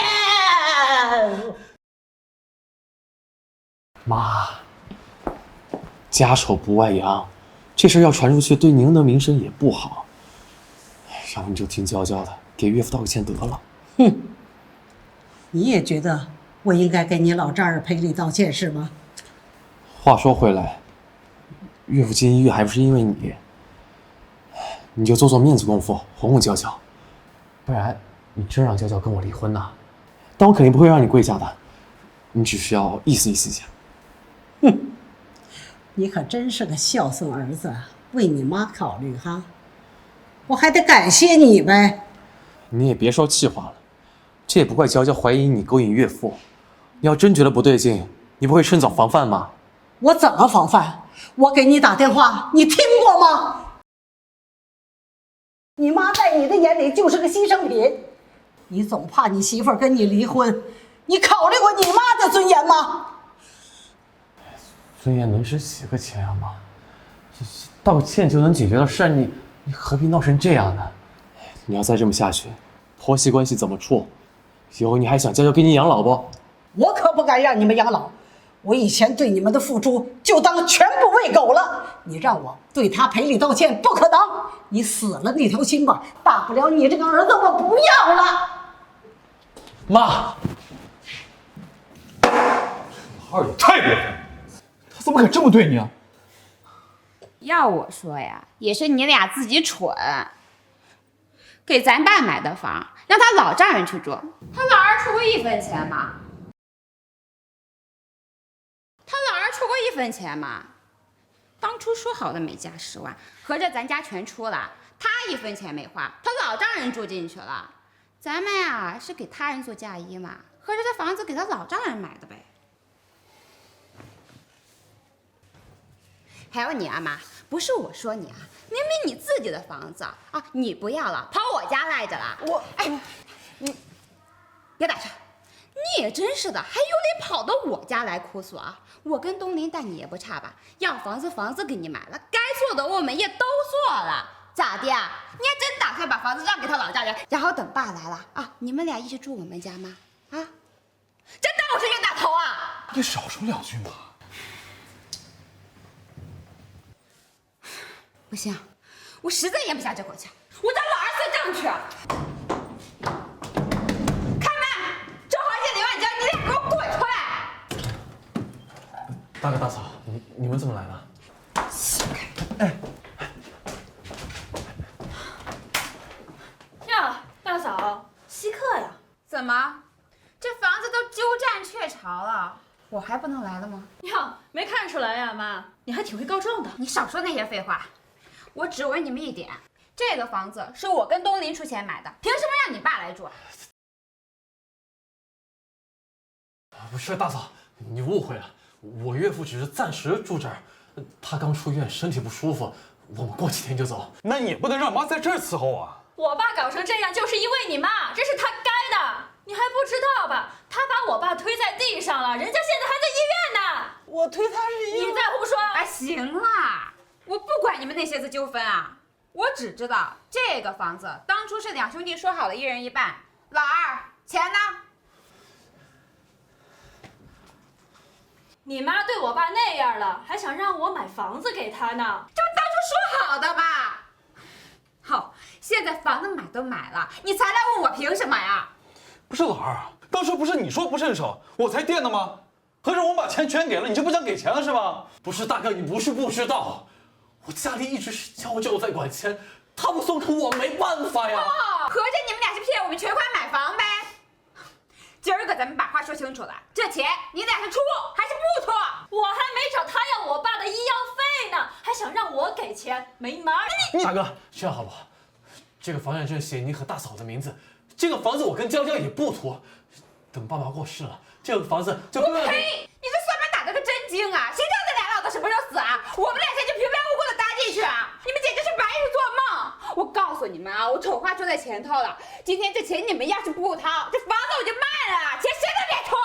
妈，家丑不外扬，这事要传出去，对您的名声也不好。要不你就听娇娇的，给岳父道个歉得了。哼，你也觉得我应该给你老丈人赔礼道歉是吗？话说回来，岳父进医院还不是因为你，你就做做面子功夫，哄哄娇娇，不然你真让娇娇跟我离婚呐，但我肯定不会让你跪下的，你只需要意思意思一下。哼，你可真是个孝顺儿子，为你妈考虑哈。我还得感谢你呗。你也别说气话了，这也不怪娇娇怀疑你勾引岳父。你要真觉得不对劲，你不会趁早防范吗？我怎么防范？我给你打电话，你听过吗？你妈在你的眼里就是个牺牲品，你总怕你媳妇儿跟你离婚，你考虑过你妈的尊严吗？尊严能值几个钱啊，妈？道个歉就能解决的事，你何必闹成这样呢？你要再这么下去，婆媳关系怎么处？以后你还想娇娇给你养老不？我可不敢让你们养老，我以前对你们的付出就当全部喂狗了。你让我对他赔礼道歉，不可能。你死了那条心吧，大不了你这个儿子我不要了。妈，二也太过分了，他怎么敢这么对你啊？要我说呀，也是你俩自己蠢。给咱爸买的房，让他老丈人去住，他老儿出过1分钱吗？他老儿出过1分钱吗？当初说好的每家10万，合着咱家全出了，他1分钱没花，他老丈人住进去了。咱们呀是给他人做嫁衣嘛，合着这房子给他老丈人买的呗。还有你啊妈，不是我说你啊，明明你自己的房子啊，你不要了，跑我家来着了。你别打岔，你也真是的，还有脸跑到我家来哭诉啊？我跟东林待你也不差吧？要房子给你买了，该做的我们也都做了，咋的呀？你还真打算把房子让给他老丈人，然后等爸来了啊，你们俩一起住我们家吗？啊？真当我是冤大头啊？你少说2句嘛。不行，我实在咽不下这口气，我找老二算账去。开门！周华健、李万江，你俩给我滚出来！大哥大嫂，你们怎么来了？呀，大嫂，稀客呀？怎么，这房子都鸠占鹊巢了，我还不能来了吗？呀，没看出来呀，妈，你还挺会告状的。你少说那些废话。我只问你们一点，这个房子是我跟东林出钱买的，凭什么让你爸来住？不是大嫂，你误会了，我岳父只是暂时住这儿，他刚出院，身体不舒服，我们过几天就走。那你也不能让妈在这儿伺候啊！我爸搞成这样，就是因为你妈，这是他该的，你还不知道吧？他把我爸推在地上了，人家现在还在医院呢。我推他是因为……你在胡说！哎，行啦。我不管你们那些子纠纷啊，我只知道这个房子当初是2兄弟说好了1人1半。老二，钱呢？你妈对我爸那样了，还想让我买房子给他呢？这不当初说好的吧？好，现在房子买都买了，你才来问我凭什么呀？不是老二，当初不是你说不伸手，我才垫的吗？合着我把钱全给了，你就不想给钱了是吧？不是大哥，你不是不知道。我家里一直是娇娇在管钱，他不松口我没办法呀。合着你们俩是骗我们全款买房呗？今儿个咱们把话说清楚了，这钱你俩是出还是不出？我还没找他要我爸的医药费呢，还想让我给钱，没门儿！大哥，这样好不好？这个房产证写你和大嫂的名字，这个房子我跟娇娇也不图。等爸妈过世了，这个房子就不要。呸！你这算盘打得个真精啊！谁知道这俩老子什么时候死啊？我们俩钱就平白无故的搭进去啊！你们简直是白日做梦！我告诉你们啊，我丑话说在前头了，今天这钱你们要是不掏，这房子我就卖了，钱谁都别出！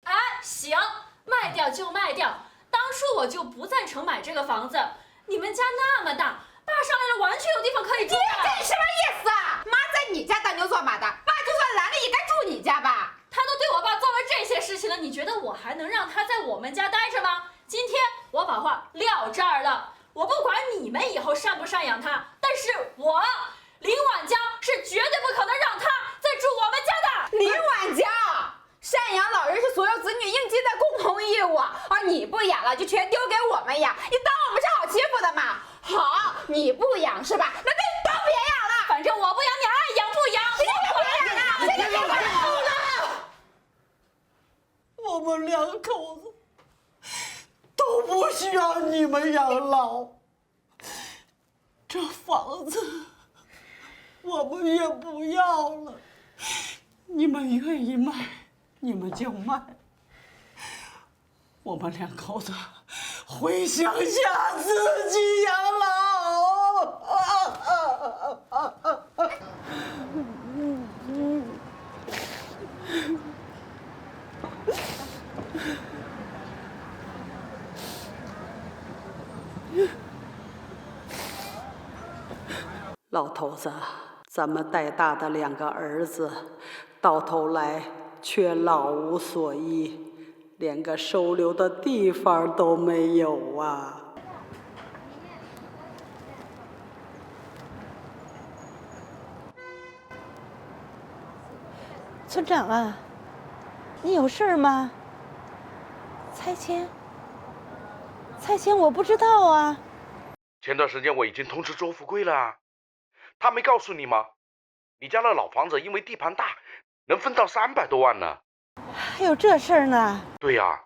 哎，行，卖掉就卖掉。当初我就不赞成买这个房子，你们家那么大，爸上来了完全有地方可以住的。这什么意思啊？妈在你家当牛做马的，爸就算来了也该住你家吧？他都对我爸做了这些事情了，你觉得我还能让他在我们家待着吗？今天我把话撂这儿了，我不管你们以后赡不赡养他，但是我林婉娇是绝对不可能让他再住我们家的。林婉娇，赡养老人是所有子女应尽的共同义务，而你不养了就全丢给我们养，你当我们是好欺负的吗？好，你不养是吧？那就都别养了，反正我不养，你爱养不养，我不养了，现在别管了。我们两口子都不需要你们养老，这房子我们也不要了。你们愿意卖，你们就卖。我们两口子回乡下自己养老。老头子，咱们带大的2个儿子，到头来却老无所依，连个收留的地方都没有啊！村长啊，你有事吗？拆迁我不知道啊。前段时间我已经通知周富贵了啊，他没告诉你吗？你家的老房子因为地盘大，能分到300多万呢。还有这事儿呢？对呀，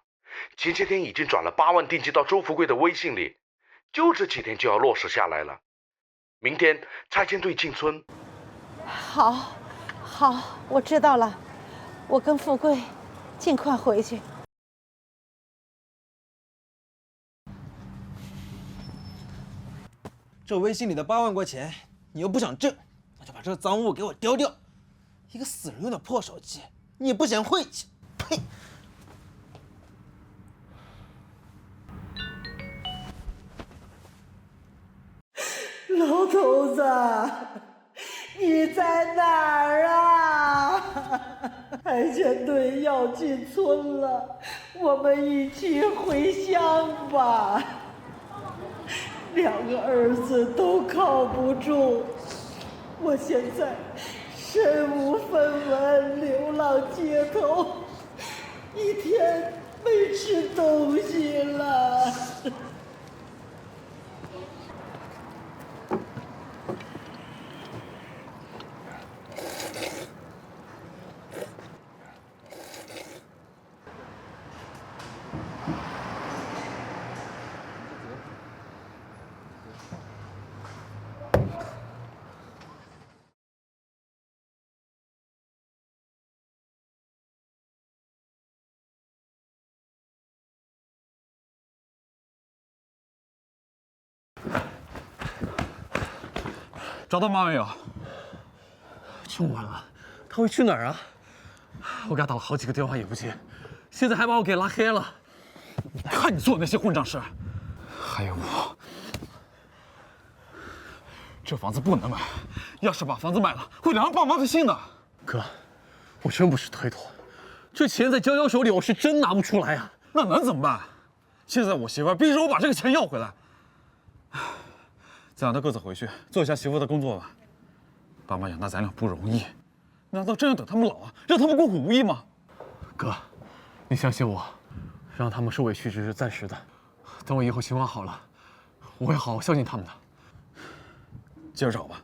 前些天已经转了8万定金到周富贵的微信里，就这几天就要落实下来了。明天拆迁队进村。好，我知道了，我跟富贵尽快回去。这微信里的8万块钱，你又不想挣，那就把这赃物给我丢掉。一个死人用的破手机，你也不嫌晦气，呸！老头子，你在哪儿啊？拆迁队要进村了，我们一起回乡吧。2个儿子都靠不住，我现在身无分文，流浪街头，一天没吃东西了。找到妈没有？这么晚了，他会去哪儿啊？我给他打了好几个电话也不接，现在还把我给拉黑了。看你做的那些混账事！还有我，这房子不能买，要是把房子卖了，会凉了爸妈的心的。哥，我真不是推脱，这钱在娇娇手里，我是真拿不出来呀。那能怎么办？现在我媳妇逼着我把这个钱要回来。再让她各自回去做一下媳妇的工作吧。爸妈养大咱俩不容易，难道真要等他们老啊，让他们孤苦无依吗？哥，你相信我，让他们受委屈只是暂时的，等我以后情况好了，我会好好孝敬他们的。接着找吧。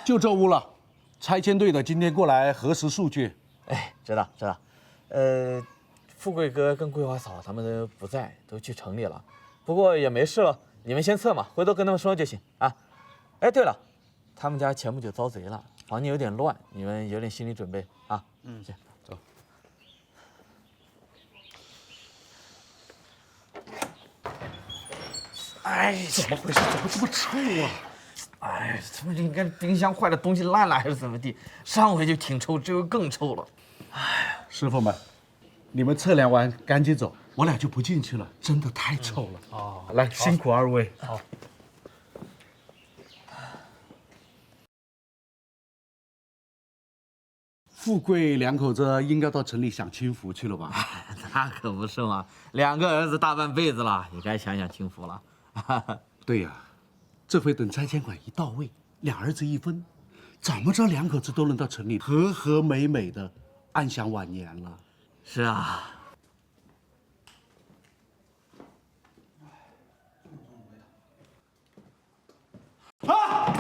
就这屋了。拆迁队的今天过来核实数据。哎，知道。富贵哥跟桂花嫂他们都不在，都去城里了。不过也没事了，你们先撤嘛，回头跟他们说就行啊。哎，对了，他们家前不久遭贼了，房间有点乱，你们有点心理准备啊。行，走。哎，怎么回事？怎么这么臭啊？哎，他们应该冰箱坏了，东西烂了还是怎么地？上回就挺臭，这回更臭了。哎，师傅们，你们测量完赶紧走，我俩就不进去了，真的太臭了。哦，来，辛苦二位。好。富贵两口子应该到城里享清福去了吧？那可不是嘛，2个儿子大半辈子了，也该享享清福了。对呀，这回等拆迁款一到位，2儿子一分，怎么着两口子都能到城里和和美美的安享晚年了。是啊。啊！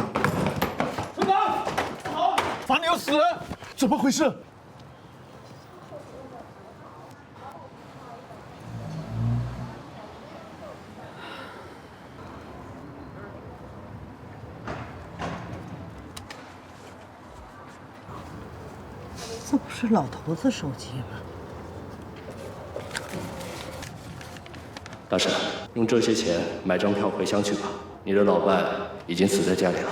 村长，房里有死人，怎么回事？这不是老头子手机吗？大婶，用这些钱买张票回乡去吧。你的老伴已经死在家里了。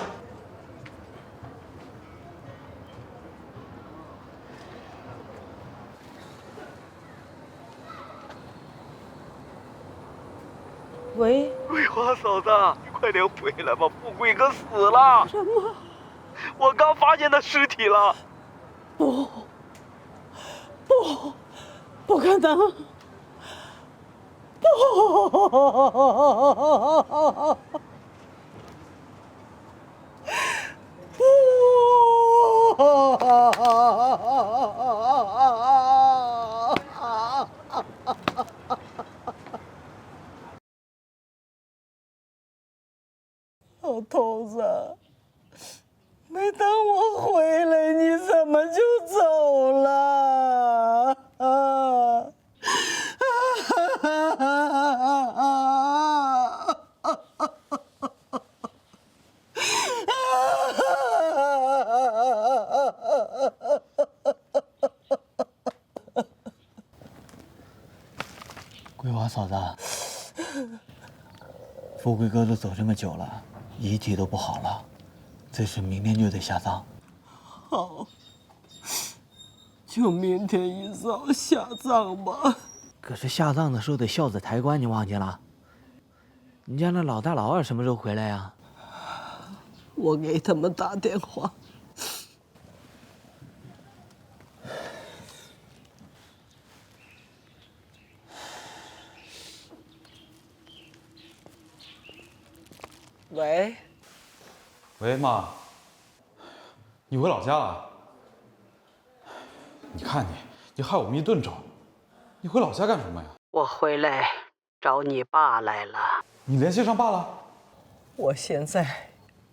喂，桂花嫂子，你快点回来吧，富贵哥死了！什么？我刚发现他尸体了。不可能！不！老头子，没等我回来，你怎么就走了？桂花嫂子，富贵哥都走这么久了，遗体都不好了，最迟明天就得下葬。好，就明天一早下葬吧。可是下葬的时候得孝子抬棺，你忘记了？你家那老大老二什么时候回来呀？我给他们打电话。喂，喂，妈，你回老家了？你看你害我们一顿找，你回老家干什么呀？我回来找你爸来了。你联系上爸了？我现在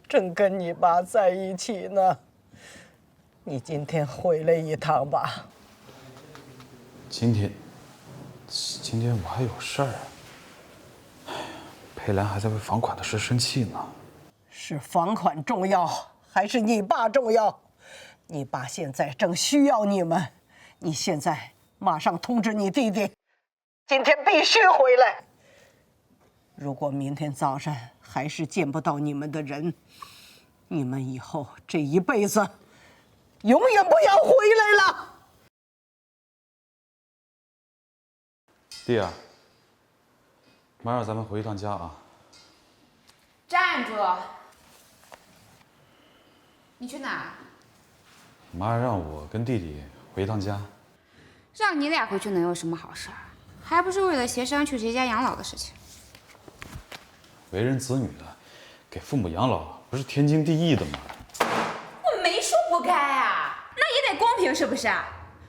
正跟你爸在一起呢。你今天回来一趟吧。今天我还有事儿。佩兰还在为房款的事生气呢。是房款重要，还是你爸重要？你爸现在正需要你们，你现在马上通知你弟弟，今天必须回来。如果明天早上还是见不到你们的人，你们以后这一辈子永远不要回来了。弟啊，明儿咱们回一趟家啊。站住！你去哪儿？妈让我跟弟弟回一趟家。让你俩回去能有什么好事儿？还不是为了协商去谁家养老的事情。为人子女的，给父母养老不是天经地义的吗？我没说不该啊，那也得公平是不是？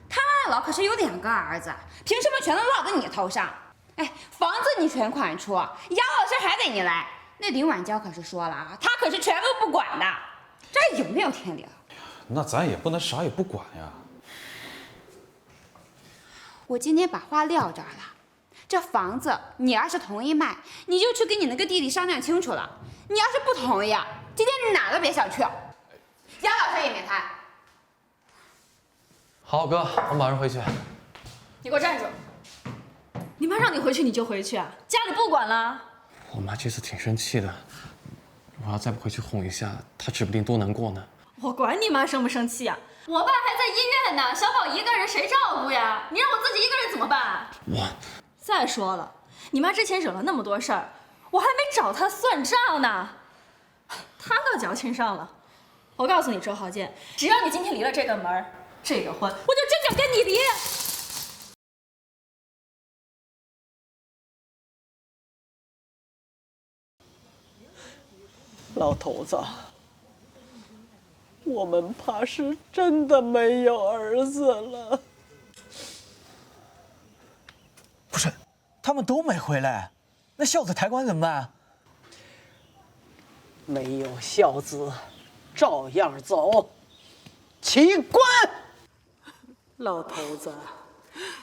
他老可是有2个儿子，凭什么全都落在你头上？哎，房子你全款出，养老事还得你来。那林婉娇可是说了啊，她可是全部不管的。这有没有天理啊？那咱也不能啥也不管呀。我今天把话撂这儿了，这房子你要是同意卖，你就去跟你那个弟弟商量清楚了。你要是不同意啊，今天你哪都别想去。杨老师也免谈。好，哥，我马上回去。你给我站住！你妈让你回去你就回去啊？家里不管了？我妈这次挺生气的，我要再不回去哄一下，她指不定多难过呢。我管你妈生不生气啊！我爸还在医院呢，小宝一个人谁照顾呀？你让我自己一个人怎么办？再说了，你妈之前惹了那么多事儿，我还没找她算账呢，她倒矫情上了。我告诉你，周浩建，只要你今天离了这个门，这个婚，我就真想跟你离。老头子，我们怕是真的没有儿子了。不是，他们都没回来，那孝子抬棺怎么办？没有孝子，照样走。起棺！老头子，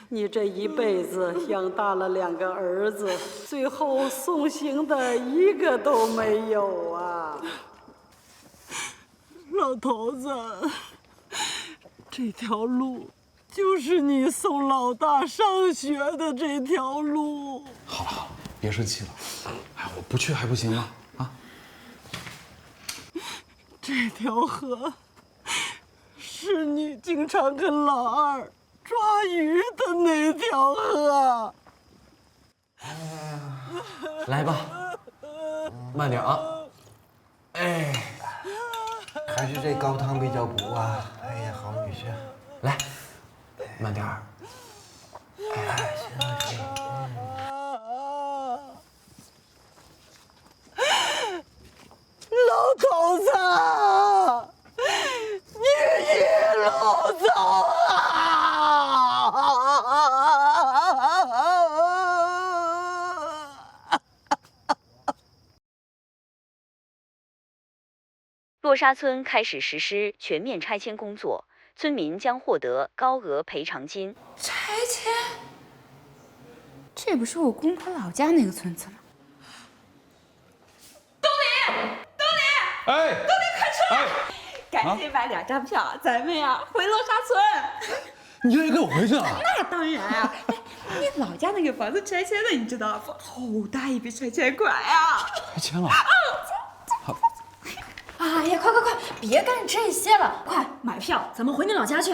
你这一辈子养大了2个儿子，最后送行的一个都没有啊！老头子，这条路就是你送老大上学的这条路。好了好了，别生气了。哎，我不去还不行吗？啊！这条河是你经常跟老二抓鱼的那条河。来吧，慢点啊。哎，还是这高汤比较补啊！哎呀，好女婿。来，慢点儿。哎，行。老头子，你一路走啊！洛沙村开始实施全面拆迁工作，村民将获得高额赔偿金。拆迁？这不是我公婆老家那个村子吗？哎，东林，快出来！赶紧买2张票，咱们呀回洛沙村。你愿意跟我回去啊？那当然啊！你老家那个房子拆迁了，你知道不？好大一笔拆迁款呀！拆迁了。好。哎呀，快，别干这些了，快买票，咱们回你老家去。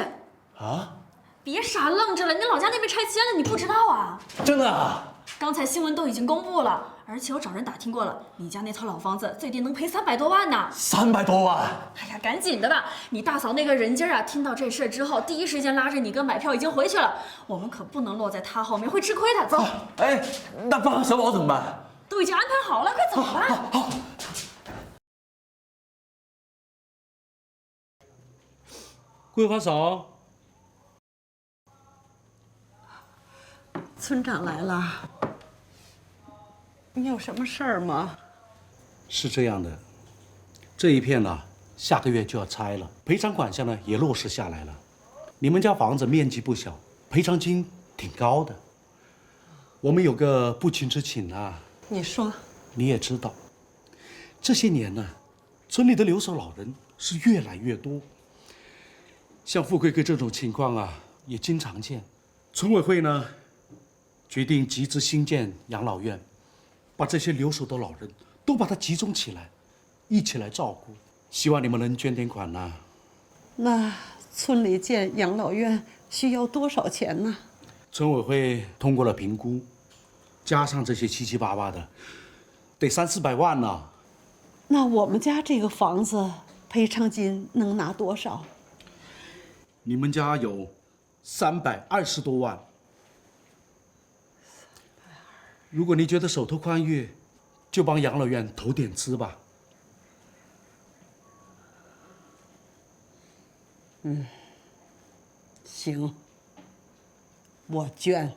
啊？别傻愣着了，你老家那边拆迁了，你不知道啊？真的啊？刚才新闻都已经公布了，而且我找人打听过了，你家那套老房子最低能赔300多万呢。300多万？哎呀，赶紧的吧！你大嫂那个人精啊，听到这事之后，第一时间拉着你跟买票已经回去了。我们可不能落在他后面，会吃亏的。走。哎，那爸小宝怎么办？都已经安排好了，快走吧。好。桂花嫂，村长来了，你有什么事儿吗？是这样的，这一片呢，下个月就要拆了，赔偿款项呢也落实下来了。你们家房子面积不小，赔偿金挺高的。我们有个不情之请啊。你说。你也知道，这些年呢，村里的留守老人是越来越多。像富贵哥这种情况啊，也经常见。村委会呢，决定集资兴建养老院，把这些留守的老人都把它集中起来，一起来照顾。希望你们能捐点款呐。那村里建养老院需要多少钱呢？村委会通过了评估，加上这些七七八八的，得300-400万呢。那我们家这个房子赔偿金能拿多少？你们家有320多万。如果你觉得手头宽裕，就帮养老院投点资吧。行，我捐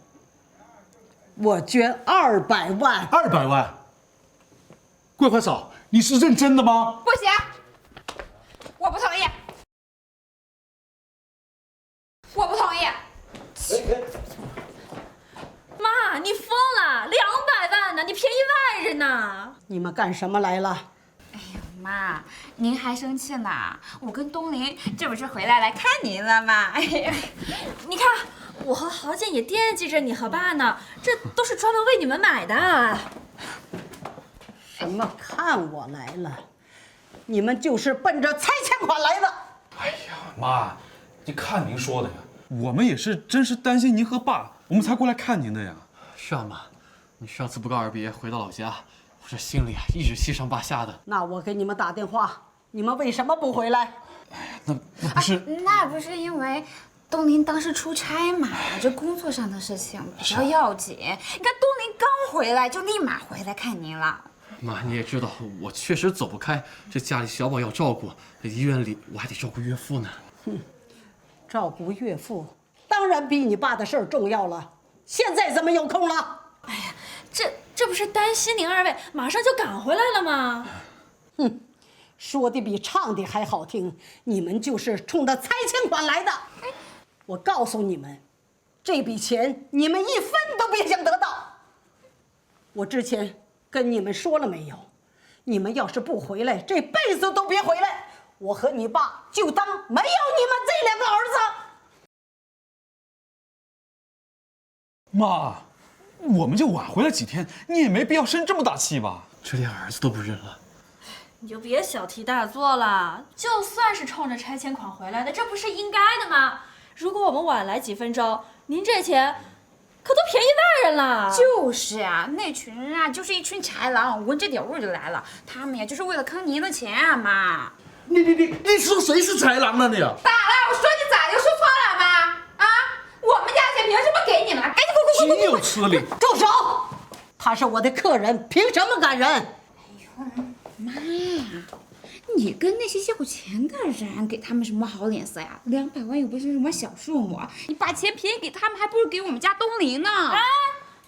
200万。200万？桂花嫂，你是认真的吗？不行，你便宜外人呐！你们干什么来了？妈，您还生气呢？我跟东林这不是回来看您了吗？哎呀，你看，我和豪健也惦记着你和爸呢，这都是专门为你们买的。什么看我来了？你们就是奔着拆迁款来的。哎呀，妈，你看您说的呀，我们也是真是担心您和爸，我们才过来看您的呀。是啊，妈，你上次不告而别回到老家，我这心里啊一直七上八下的。那我给你们打电话，你们为什么不回来？那不是，那不是因为东林当时出差嘛，这工作上的事情比较要紧。你看东林刚回来就立马回来看您了。妈，你也知道，我确实走不开，这家里小宝要照顾，医院里我还得照顾岳父呢。照顾岳父，当然比你爸的事儿重要了。现在怎么有空了？哎呀，这不是担心您二位马上就赶回来了吗？哼，说的比唱的还好听。你们就是冲着拆迁款来的。我告诉你们，这笔钱你们一分都别想得到。我之前跟你们说了没有？你们要是不回来，这辈子都别回来。我和你爸就当没有你们这两个儿子。妈，我们就晚回来几天，你也没必要生这么大气吧？这连儿子都不认了。你就别小题大做了，就算是冲着拆迁款回来的，这不是应该的吗？如果我们晚来几分钟，您这钱可都便宜外人了。就是啊，那群人啊，就是一群豺狼，闻着点味就来了。他们呀，就是为了坑您的钱啊，妈。你说谁是豺狼呢你？咋了？我说你咋就说错了吗？啊，我们家钱凭什么给你们了？赶紧滚！岂有此理！住手！他是我的客人，凭什么赶人？哎呦，妈呀！你跟那些要钱的人给他们什么好脸色呀？200万又不是什么小数目，你把钱便宜给他们，还不如给我们家东林呢。啊，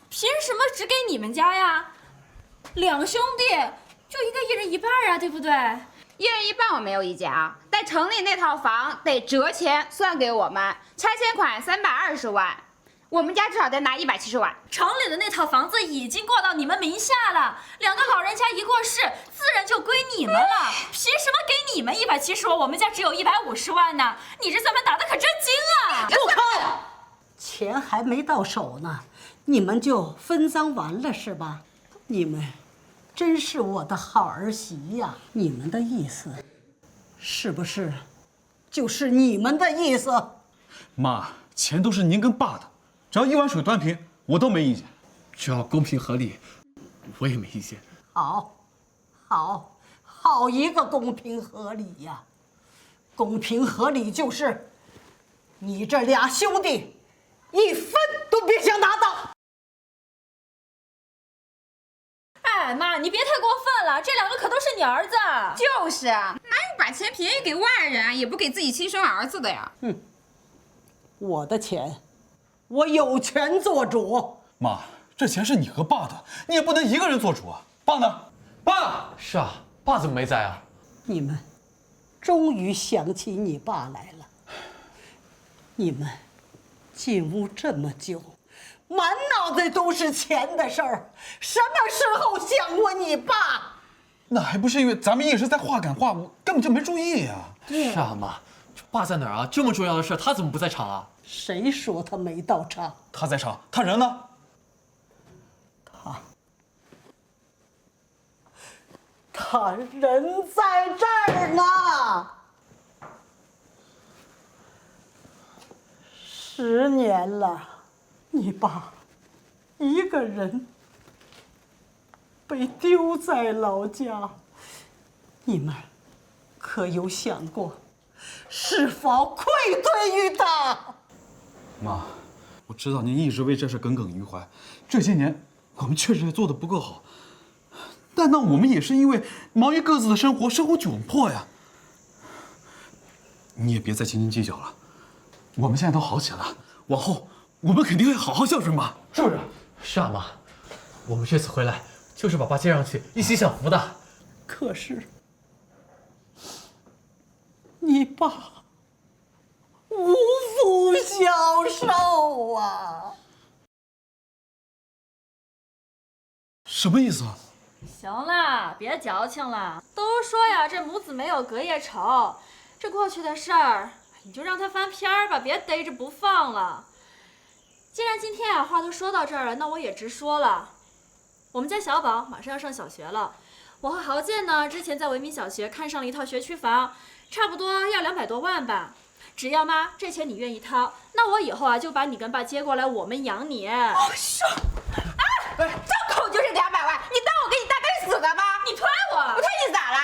凭什么只给你们家呀？两兄弟就应该一人一半啊，对不对？一人一半我没有意见啊，但城里那套房得折钱算给我们，拆迁款320万，我们家至少得拿170万。城里的那套房子已经过到你们名下了，两个老人家一过世，自然就归你们了。凭什么给你们170万，我们家只有150万呢？你这算盘打得可真精啊！不看，钱还没到手呢，你们就分赃完了是吧？你们真是我的好儿媳呀！你们的意思，是不是就是你们的意思？妈，钱都是您跟爸的，只要一碗水端平，我都没意见。只要公平合理，我也没意见。好一个公平合理呀！公平合理就是你这俩兄弟一分都别想拿到。哎妈，你别太过分了，这两个可都是你儿子。就是啊，哪有把钱便宜给外人啊，也不给自己亲生儿子的呀？我的钱，我有权做主。妈，这钱是你和爸的，你也不能一个人做主啊。爸呢？爸！是啊，爸怎么没在啊？你们终于想起你爸来了。你们进屋这么久，满脑子都是钱的事儿，什么时候想过你爸？那还不是因为咱们一直在话赶话，我根本就没注意呀。是啊，妈，这爸在哪儿啊？这么重要的事，他怎么不在场啊？谁说他没到场？他在场，他人呢？他人在这儿呢。10年了，你爸一个人被丢在老家，你们可有想过是否愧对于他？妈，我知道您一直为这事耿耿于怀，这些年我们确实也做得不够好，但那我们也是因为忙于各自的生活窘迫呀。你也别再斤斤计较了，我们现在都好起来了，往后我们肯定会好好孝顺妈，是不是？是啊，妈，我们这次回来就是把爸接上去，一起享福的。可是你爸无福消受啊！什么意思啊？行了，别矫情了。都说呀，这母子没有隔夜仇，这过去的事儿，你就让他翻篇儿吧，别逮着不放了。既然今天啊话都说到这儿了，那我也直说了。我们家小宝马上要上小学了，我和豪健呢之前在文明小学看上了一套学区房，差不多要200多万吧。只要妈这钱你愿意掏，那我以后啊就把你跟爸接过来，我们养你。说，张口就是200万，你当我给你大概死了吗？你推我，我推你咋了？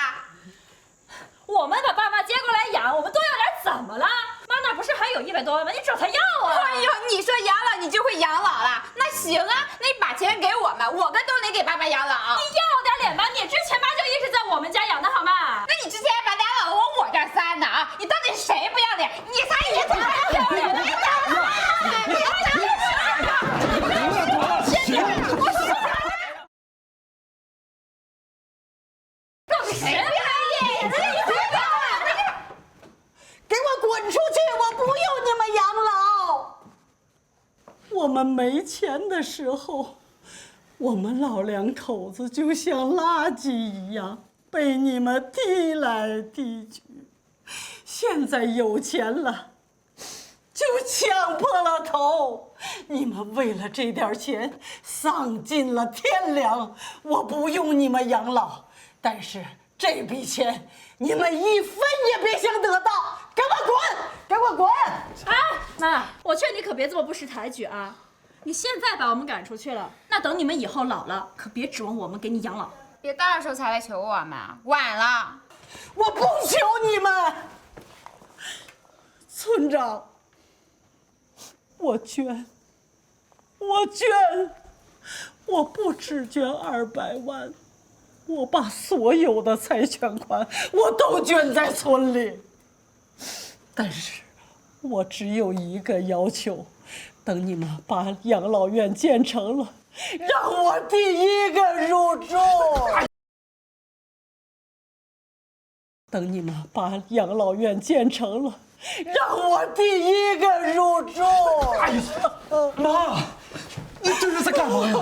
我们把爸妈接过来养，我们多要点怎么了？妈那不是还有100多万吗？你找他要啊！哎呦，你说养老你就会养老了？那行啊，那你把钱给我们，我跟东林给爸爸养老。你要点脸吧，你之前妈就一直在我们家养的好吗？那你之前把俩老往我这儿塞呢啊？你到底谁不要脸？你才不要脸！你到底谁不要脸？给我滚出去！我不用你们养老。我们没钱的时候，我们老两口子就像垃圾一样被你们踢来踢去。现在有钱了，就抢破了头。你们为了这点钱丧尽了天良。我不用你们养老，但是这笔钱你们1分也别想得到。给我滚！给我滚！哎，妈，我劝你可别这么不识抬举啊！你现在把我们赶出去了，那等你们以后老了，可别指望我们给你养老。别到时候才来求我们，晚了。我不求你们，村长，我捐，我不只捐200万，我把所有的财产款我都捐在村里。但是，我只有一个要求，等你们把养老院建成了，让我第一个入住。等你们把养老院建成了，让我第一个入住。哎呀，妈，你这是在干嘛呀？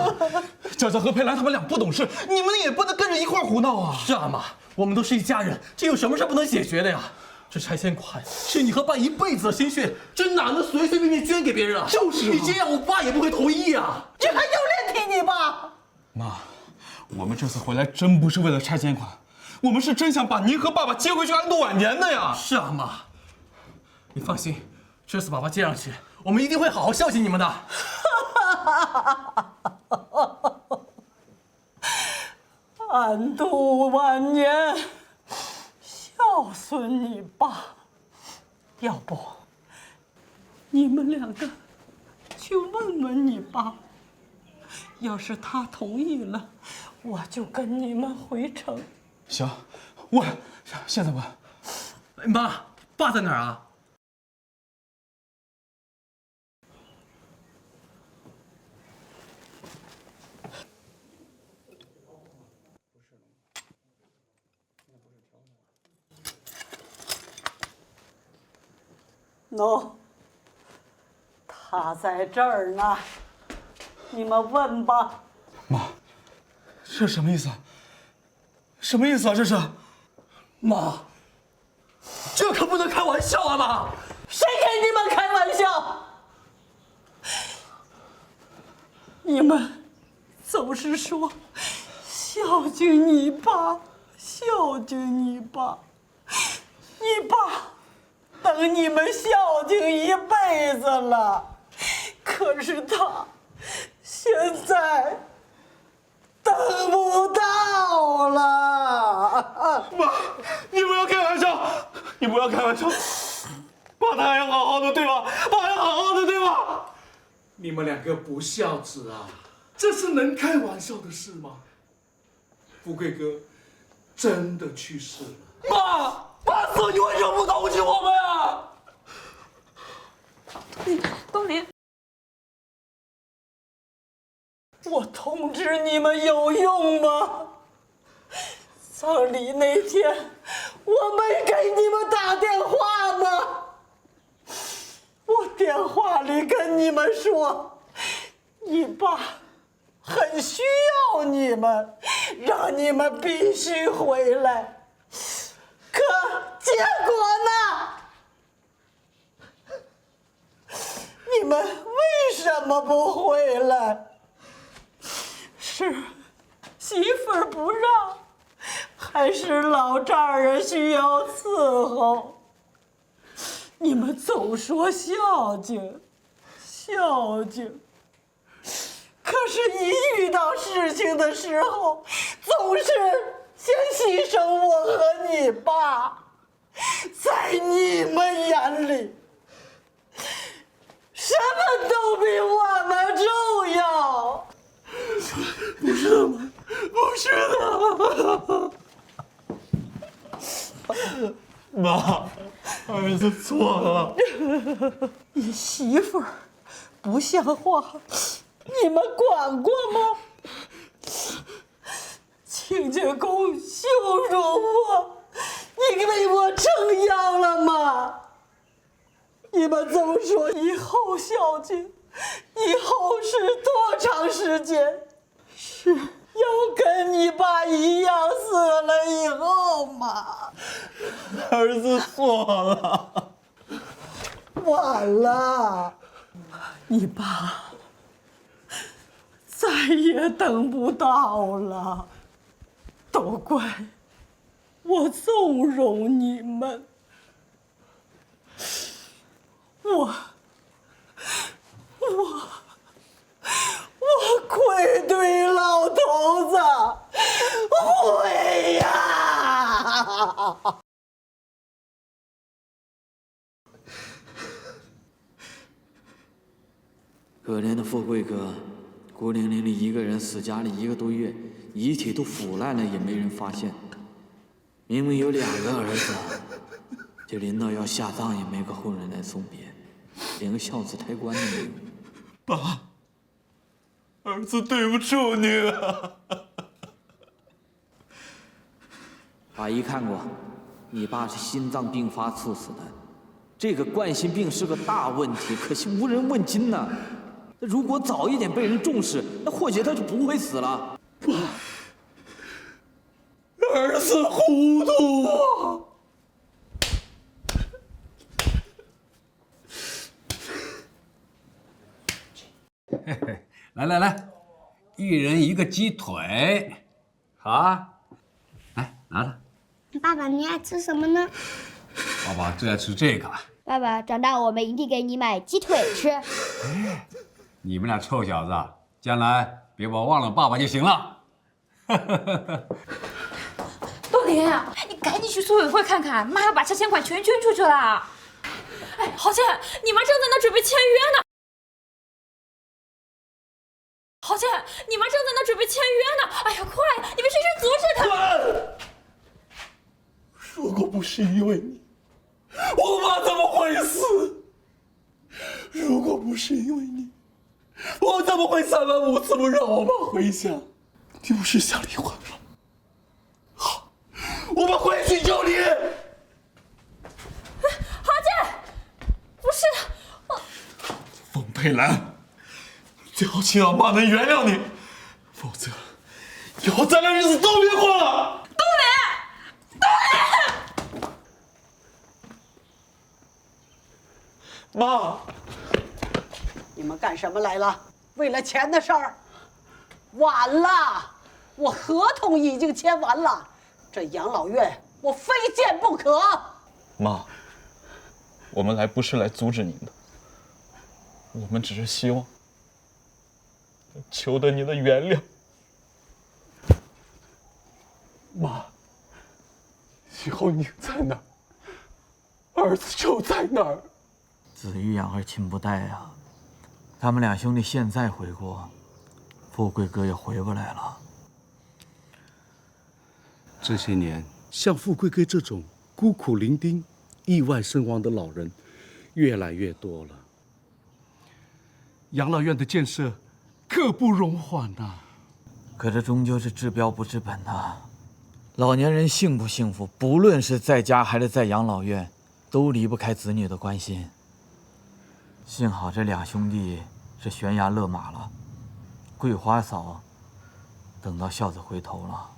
娇娇和佩兰他们俩不懂事，你们也不能跟着一块胡闹啊！是啊，妈，我们都是一家人，这有什么事不能解决的呀？这拆迁款是你和爸一辈子的心血，这哪能随随便便捐给别人啊？就是你这样，我爸也不会同意啊！你还有脸提你爸？妈，我们这次回来真不是为了拆迁款，我们是真想把您和爸爸接回去安度晚年的呀！是啊，妈，你放心，这次爸爸接上去，我们一定会好好孝敬你们的。安度晚年，孝顺你爸。要不，你们2个去问问你爸，要是他同意了，我就跟你们回城。行，问，现在问。妈，爸在哪儿啊？喏，他在这儿呢，你们问吧。妈，这什么意思？什么意思啊？这是？妈，这可不能开玩笑啊！妈，谁给你们开玩笑？你们总是说孝敬你爸，孝敬你爸，你爸等你们孝敬一辈子了，可是他现在等不到了。妈，你不要开玩笑，你不要开玩笑，爸他还要好好的对吧？爸还要好好的对吧？你们2个不孝子啊，这是能开玩笑的事吗？富贵哥真的去世了。妈，爸死，你为什么不同情我们啊？东林，我通知你们有用吗？葬礼那天，我没给你们打电话吗？我电话里跟你们说，你爸很需要你们，让你们必须回来。可结果呢？你们为什么不回来？是媳妇儿不让，还是老丈人需要伺候？你们总说孝敬，孝敬，可是，一遇到事情的时候，总是先牺牲我和你爸。在你们眼里，什么都比我们重要。不是的吗？不是的。妈，儿子错了。你媳妇儿不像话，你们管过吗？清洁工羞辱我，你为我撑腰了吗？你们总说以后孝敬，以后是多长时间？是要跟你爸一样死了以后吗？儿子错了。晚了，你爸再也等不到了，都怪我纵容你们，我愧对老头子，悔呀！可怜的富贵哥，孤零零的一个人死家里1个多月，遗体都腐烂了也没人发现。明明有2个儿子，就临到要下葬也没个后人来送别，连个孝子抬棺都没有。爸，儿子对不住你了。法医看过，你爸是心脏病发猝死的，这个冠心病是个大问题，可惜无人问津呐。如果早一点被人重视，那或许他就不会死了。爸，儿子糊涂啊！来来来，一人一个鸡腿，好啊，来拿着。爸爸，你爱吃什么呢？爸爸最爱吃这个。爸爸，长大我们一定给你买鸡腿吃。你们俩臭小子，将来别把我忘了爸爸就行了。多林，你赶紧去组委会看看，妈要把这钱款全捐出去了。哎，郝建，你妈正在那准备签约呢。郝建，你妈正在那准备签约呢。哎呀，快，你们谁去阻止她？如果不是因为你，我妈怎么会死？如果不是因为你，我怎么会3番5次不让我妈回家？你不是想离婚吗？好，我们回去救你。郝建，不是我。冯佩兰，最好希望妈能原谅你，否则以后咱俩日子都别过了。东林，东林。妈，你们干什么来了？为了钱的事儿？晚了，我合同已经签完了，这养老院我非建不可。妈，我们来不是来阻止您的，我们只是希望求得您的原谅。妈，以后您在哪儿，儿子就在哪儿。子欲养而亲不待啊！他们2兄弟现在回国，富贵哥也回不来了。这些年，像富贵哥这种孤苦伶仃、意外身亡的老人越来越多了。养老院的建设刻不容缓呐。可这终究是治标不治本呐。老年人幸不幸福，不论是在家还是在养老院，都离不开子女的关心。幸好这2兄弟是悬崖勒马了，桂花嫂等到孝子回头了，